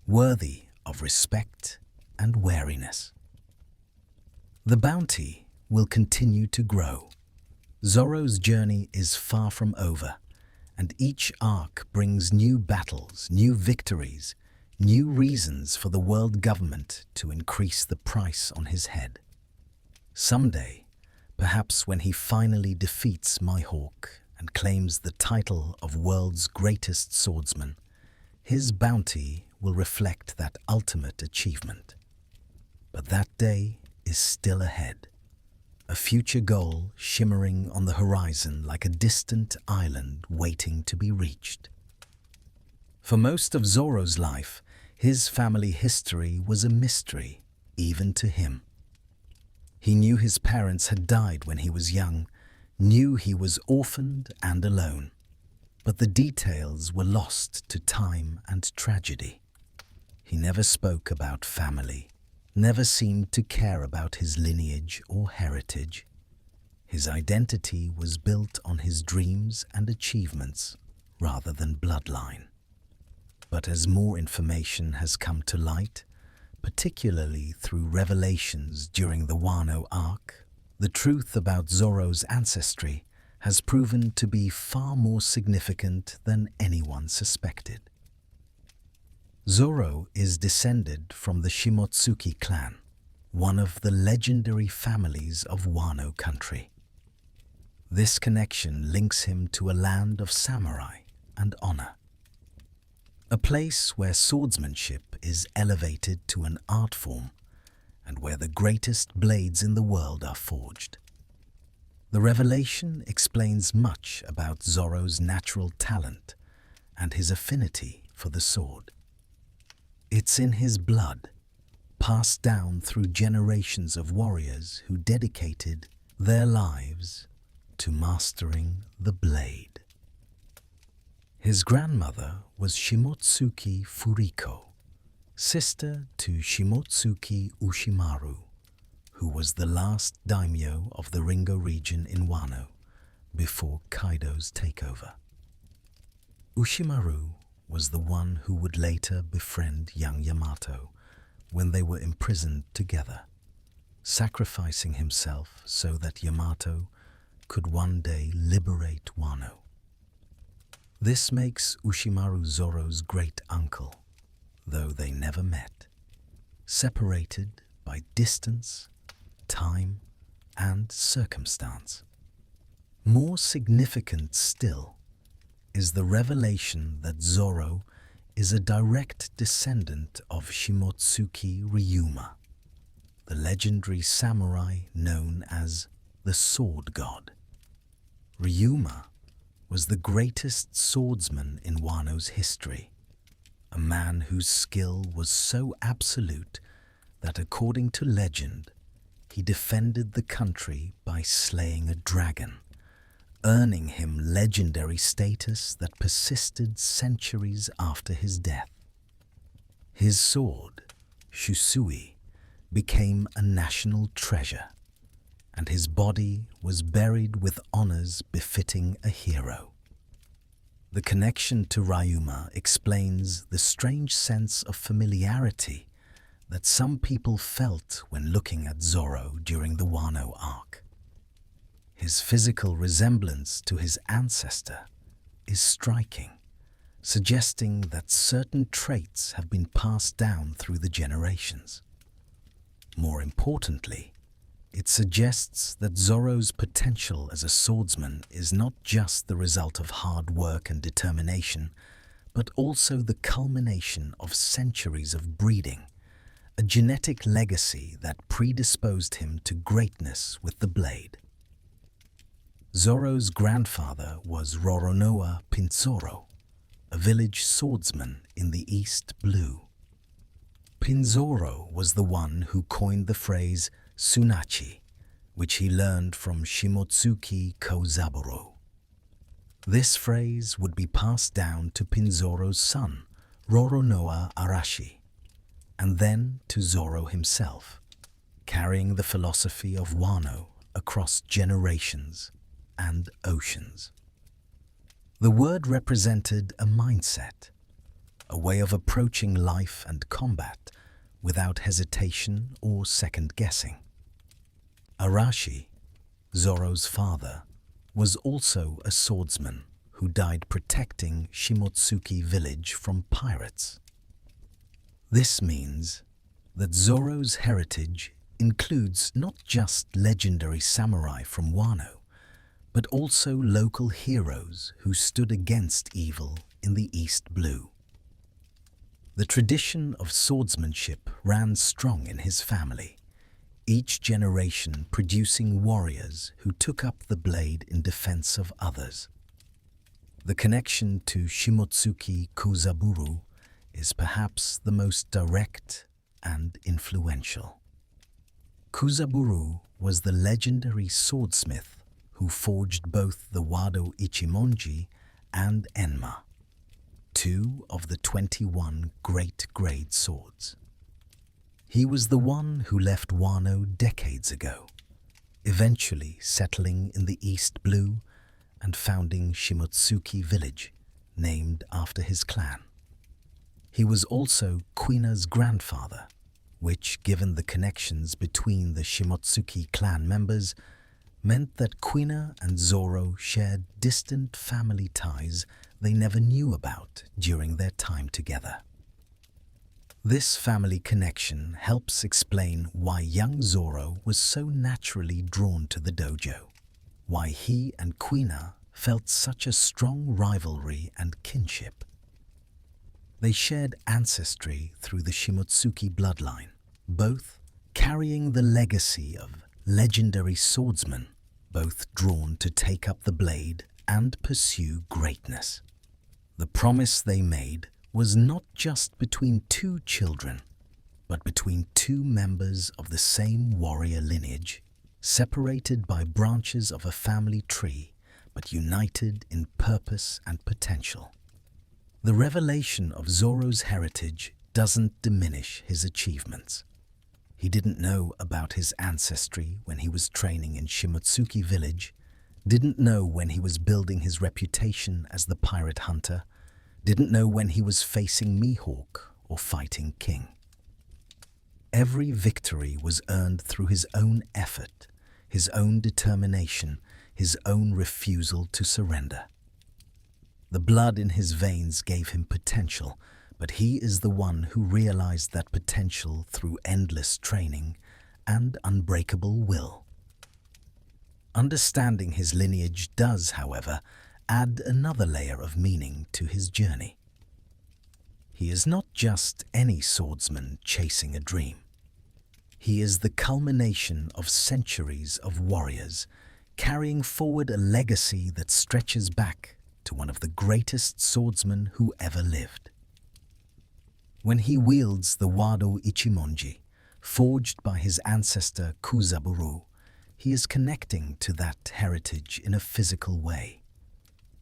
worthy of respect and wariness. The bounty will continue to grow. Zoro's journey is far from over, and each arc brings new battles, new victories, new reasons for the world government to increase the price on his head. Someday, perhaps when he finally defeats Mihawk and claims the title of world's greatest swordsman, his bounty will reflect that ultimate achievement. But that day is still ahead. A future goal shimmering on the horizon like a distant island waiting to be reached. For most of Zoro's life, his family history was a mystery, even to him. He knew his parents had died when he was young, knew he was orphaned and alone, but the details were lost to time and tragedy. He never spoke about family, never seemed to care about his lineage or heritage. His identity was built on his dreams and achievements rather than bloodline. But as more information has come to light, particularly through revelations during the Wano arc, the truth about Zoro's ancestry has proven to be far more significant than anyone suspected. Zoro is descended from the Shimotsuki clan, one of the legendary families of Wano country. This connection links him to a land of samurai, and honor. A place where swordsmanship is elevated to an art form and where the greatest blades in the world are forged. The revelation explains much about Zoro's natural talent and his affinity for the sword. It's in his blood, passed down through generations of warriors who dedicated their lives to mastering the blade. His grandmother was Shimotsuki Furiko, sister to Shimotsuki Ushimaru, who was the last daimyo of the Ringo region in Wano before Kaido's takeover. Ushimaru was the one who would later befriend young Yamato when they were imprisoned together, sacrificing himself so that Yamato could one day liberate Wano. This makes Ushimaru Zoro's great uncle, though they never met, separated by distance, time, and circumstance. More significant still is the revelation that Zoro is a direct descendant of Shimotsuki Ryuma, the legendary samurai known as the Sword God. Ryuma was the greatest swordsman in Wano's history, a man whose skill was so absolute that, according to legend, he defended the country by slaying a dragon, earning him legendary status that persisted centuries after his death. His sword, Shusui, became a national treasure, and his body was buried with honors befitting a hero. The connection to Ryuma explains the strange sense of familiarity that some people felt when looking at Zoro during the Wano arc. His physical resemblance to his ancestor is striking, suggesting that certain traits have been passed down through the generations. More importantly, it suggests that Zoro's potential as a swordsman is not just the result of hard work and determination, but also the culmination of centuries of breeding, a genetic legacy that predisposed him to greatness with the blade. Zoro's grandfather was Roronoa Zoro, a village swordsman in the East Blue. Zoro was the one who coined the phrase Tsunachi, which he learned from Shimotsuki Kozaburo. This phrase would be passed down to Zoro's son, Roronoa Arashi, and then to Zoro himself, carrying the philosophy of Wano across generations and oceans. The word represented a mindset, a way of approaching life and combat without hesitation or second-guessing. Arashi, Zoro's father, was also a swordsman who died protecting Shimotsuki village from pirates. This means that Zoro's heritage includes not just legendary samurai from Wano, but also local heroes who stood against evil in the East Blue. The tradition of swordsmanship ran strong in his family, each generation producing warriors who took up the blade in defense of others. The connection to Shimotsuki Kozaburo is perhaps the most direct and influential. Kozaburo was the legendary swordsmith who forged both the Wado Ichimonji and Enma, two of the 21 great-grade swords. He was the one who left Wano decades ago, eventually settling in the East Blue and founding Shimotsuki village, named after his clan. He was also Kuina's grandfather, which, given the connections between the Shimotsuki clan members, meant that Kuina and Zoro shared distant family ties they never knew about during their time together. This family connection helps explain why young Zoro was so naturally drawn to the dojo, why he and Kuina felt such a strong rivalry and kinship. They shared ancestry through the Shimotsuki bloodline, both carrying the legacy of legendary swordsmen, both drawn to take up the blade and pursue greatness. The promise they made was not just between two children, but between two members of the same warrior lineage, separated by branches of a family tree, but united in purpose and potential. The revelation of Zoro's heritage doesn't diminish his achievements. He didn't know about his ancestry when he was training in Shimotsuki village, didn't know when he was building his reputation as the pirate hunter, didn't know when he was facing Mihawk or fighting King. Every victory was earned through his own effort, his own determination, his own refusal to surrender. The blood in his veins gave him potential, but he is the one who realized that potential through endless training and unbreakable will. Understanding his lineage does, however, add another layer of meaning to his journey. He is not just any swordsman chasing a dream. He is the culmination of centuries of warriors, carrying forward a legacy that stretches back to one of the greatest swordsmen who ever lived. When he wields the Wado Ichimonji, forged by his ancestor Kuzaburo, he is connecting to that heritage in a physical way.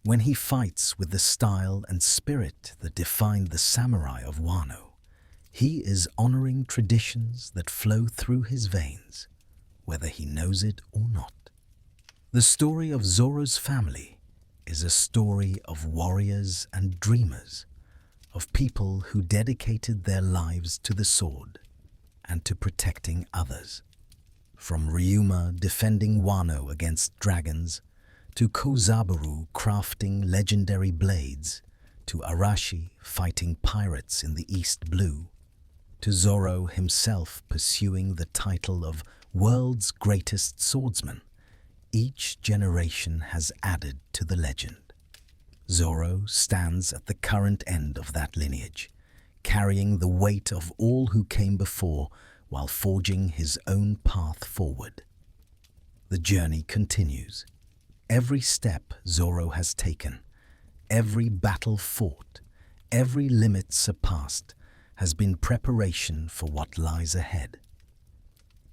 When he fights with the style and spirit that defined the samurai of Wano, he is honoring traditions that flow through his veins, whether he knows it or not. The story of Zoro's family is a story of warriors and dreamers, of people who dedicated their lives to the sword and to protecting others. From Ryuma defending Wano against dragons, to Kozaburo crafting legendary blades, to Arashi fighting pirates in the East Blue, to Zoro himself pursuing the title of world's greatest swordsman, each generation has added to the legend. Zoro stands at the current end of that lineage, carrying the weight of all who came before while forging his own path forward. The journey continues. Every step Zoro has taken, every battle fought, every limit surpassed has been preparation for what lies ahead.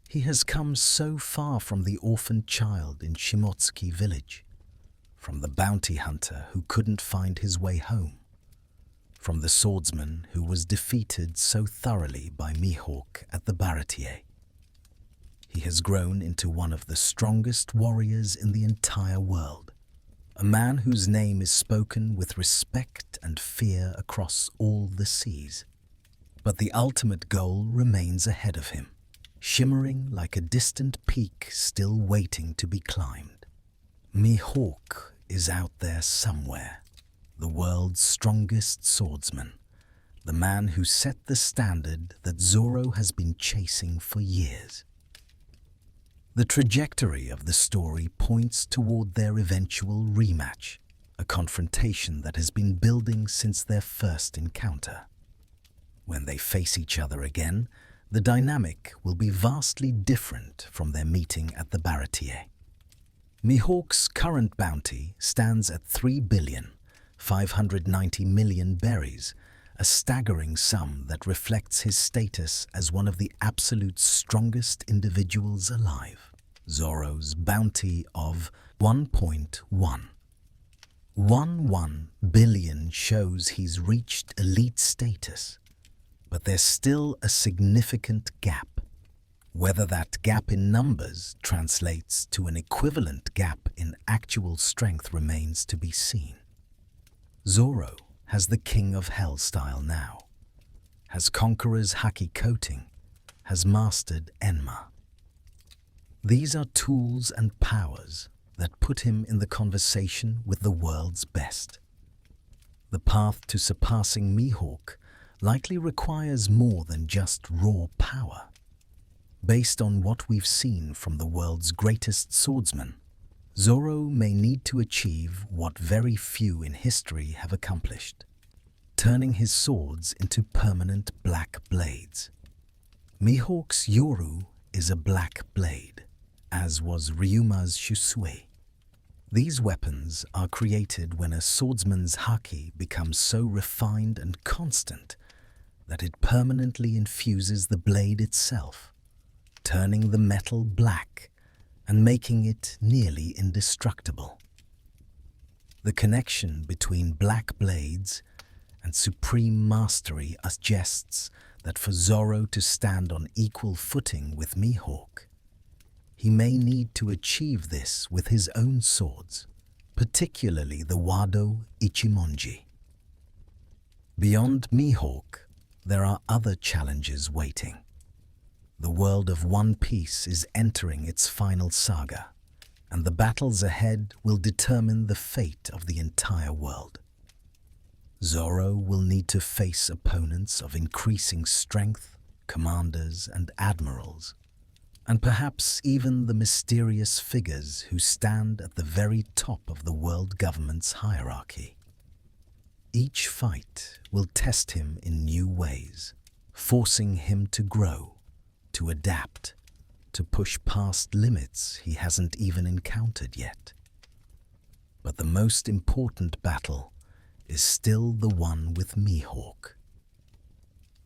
He has come so far from the orphaned child in Shimotsuki village, from the bounty hunter who couldn't find his way home, from the swordsman who was defeated so thoroughly by Mihawk at the Baratie. He has grown into one of the strongest warriors in the entire world, a man whose name is spoken with respect and fear across all the seas. But the ultimate goal remains ahead of him, shimmering like a distant peak still waiting to be climbed. Mihawk is out there somewhere, the world's strongest swordsman, the man who set the standard that Zoro has been chasing for years. The trajectory of the story points toward their eventual rematch, a confrontation that has been building since their first encounter. When they face each other again, the dynamic will be vastly different from their meeting at the Baratie. Mihawk's current bounty stands at 3,590,000,000 berries, a staggering sum that reflects his status as one of the absolute strongest individuals alive. Zoro's bounty of 1.11 billion shows he's reached elite status. But there's still a significant gap. Whether that gap in numbers translates to an equivalent gap in actual strength remains to be seen. Zoro has the King of Hell style now, has Conqueror's Haki coating, has mastered Enma. These are tools and powers that put him in the conversation with the world's best. The path to surpassing Mihawk likely requires more than just raw power. Based on what we've seen from the world's greatest swordsman, Zoro may need to achieve what very few in history have accomplished, turning his swords into permanent black blades. Mihawk's Yoru is a black blade, as was Ryuma's Shusui. These weapons are created when a swordsman's Haki becomes so refined and constant that it permanently infuses the blade itself, turning the metal black and making it nearly indestructible. The connection between black blades and supreme mastery suggests that for Zoro to stand on equal footing with Mihawk, he may need to achieve this with his own swords, particularly the Wado Ichimonji. Beyond Mihawk, there are other challenges waiting. The world of One Piece is entering its final saga, and the battles ahead will determine the fate of the entire world. Zoro will need to face opponents of increasing strength, commanders and admirals, and perhaps even the mysterious figures who stand at the very top of the world government's hierarchy. Each fight will test him in new ways, forcing him to grow, to adapt, to push past limits he hasn't even encountered yet. But the most important battle is still the one with Mihawk.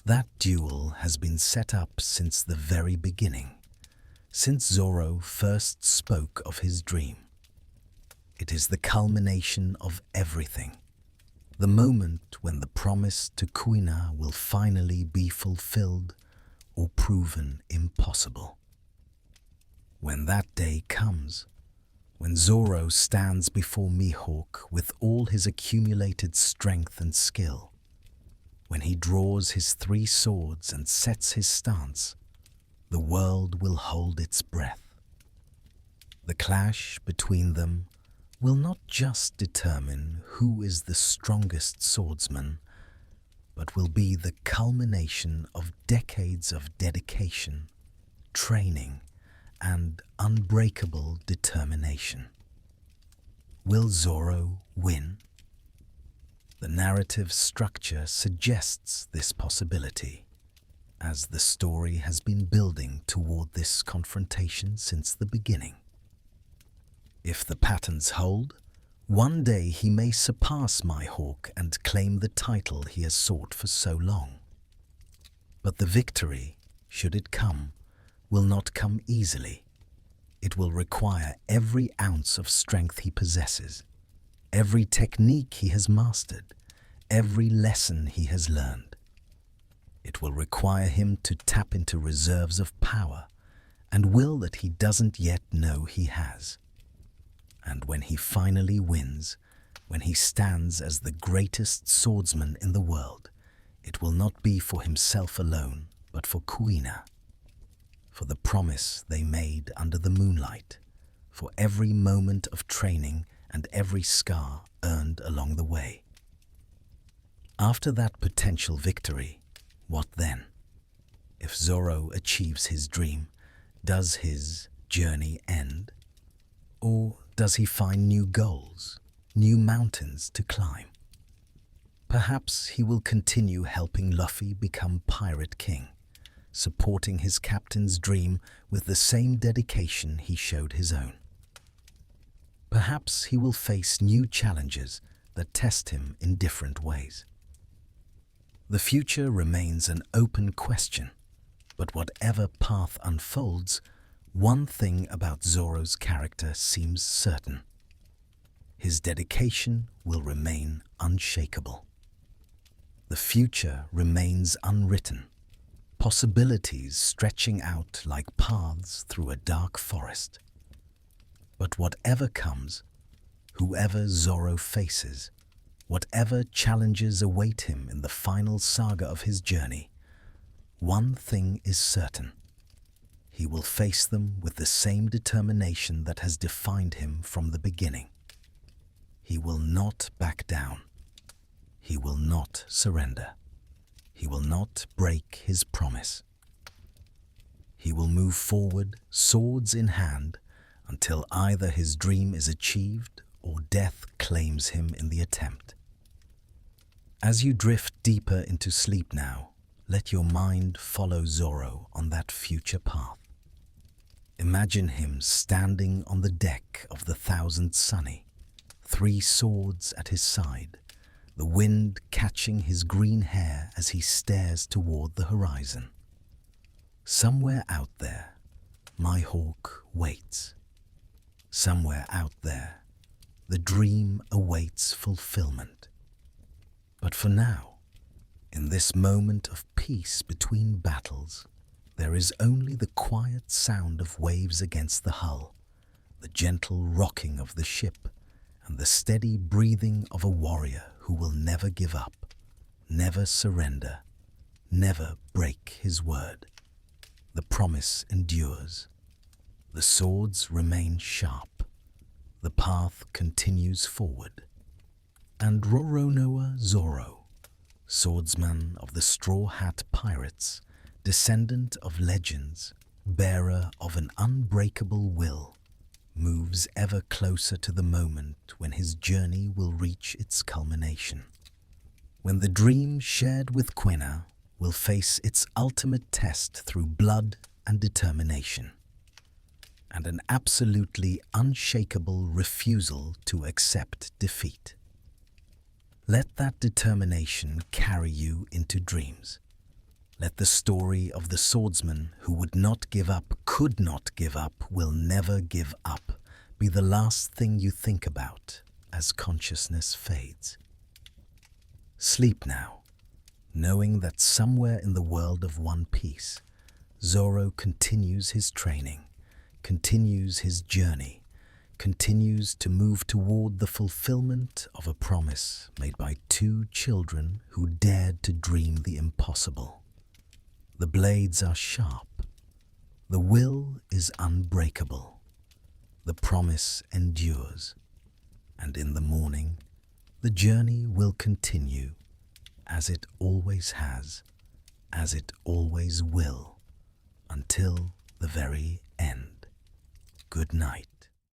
That duel has been set up since the very beginning, since Zoro first spoke of his dream. It is the culmination of everything, the moment when the promise to Kuina will finally be fulfilled or proven impossible. When that day comes, when Zoro stands before Mihawk with all his accumulated strength and skill, when he draws his 3 swords and sets his stance, the world will hold its breath. The clash between them will not just determine who is the strongest swordsman, but will be the culmination of decades of dedication, training, and unbreakable determination. Will Zoro win? The narrative structure suggests this possibility, as the story has been building toward this confrontation since the beginning. If the patterns hold, one day he may surpass Mihawk and claim the title he has sought for so long. But the victory, should it come, will not come easily. It will require every ounce of strength he possesses, every technique he has mastered, every lesson he has learned. It will require him to tap into reserves of power and will that he doesn't yet know he has. And when he finally wins, when he stands as the greatest swordsman in the world, it will not be for himself alone, but for Kuina, for the promise they made under the moonlight, for every moment of training and every scar earned along the way. After that potential victory, what then? If Zoro achieves his dream, does his journey end? Or does he find new goals, new mountains to climb? Perhaps he will continue helping Luffy become Pirate King, supporting his captain's dream with the same dedication he showed his own. Perhaps he will face new challenges that test him in different ways. The future remains an open question, but whatever path unfolds, one thing about Zoro's character seems certain. His dedication will remain unshakable. The future remains unwritten, possibilities stretching out like paths through a dark forest. But whatever comes, whoever Zoro faces, whatever challenges await him in the final saga of his journey, one thing is certain. He will face them with the same determination that has defined him from the beginning. He will not back down. He will not surrender. He will not break his promise. He will move forward, swords in hand, until either his dream is achieved or death claims him in the attempt. As you drift deeper into sleep now, let your mind follow Zoro on that future path. Imagine him standing on the deck of the Thousand Sunny, 3 swords at his side, the wind catching his green hair as he stares toward the horizon. Somewhere out there, Mihawk waits. Somewhere out there, the dream awaits fulfillment. But for now, in this moment of peace between battles, there is only the quiet sound of waves against the hull, the gentle rocking of the ship, and the steady breathing of a warrior who will never give up, never surrender, never break his word. The promise endures. The swords remain sharp. The path continues forward. And Roronoa Zoro, swordsman of the Straw Hat Pirates, descendant of legends, bearer of an unbreakable will, moves ever closer to the moment when his journey will reach its culmination. When the dream shared with Kuina will face its ultimate test through blood and determination, and an absolutely unshakable refusal to accept defeat. Let that determination carry you into dreams. Let the story of the swordsman who would not give up, could not give up, will never give up be the last thing you think about as consciousness fades. Sleep now, knowing that somewhere in the world of One Piece, Zoro continues his training, continues his journey, continues to move toward the fulfillment of a promise made by 2 children who dared to dream the impossible. The blades are sharp. The will is unbreakable. The promise endures. And in the morning, the journey will continue, as it always has, as it always will, until the very end. Good night.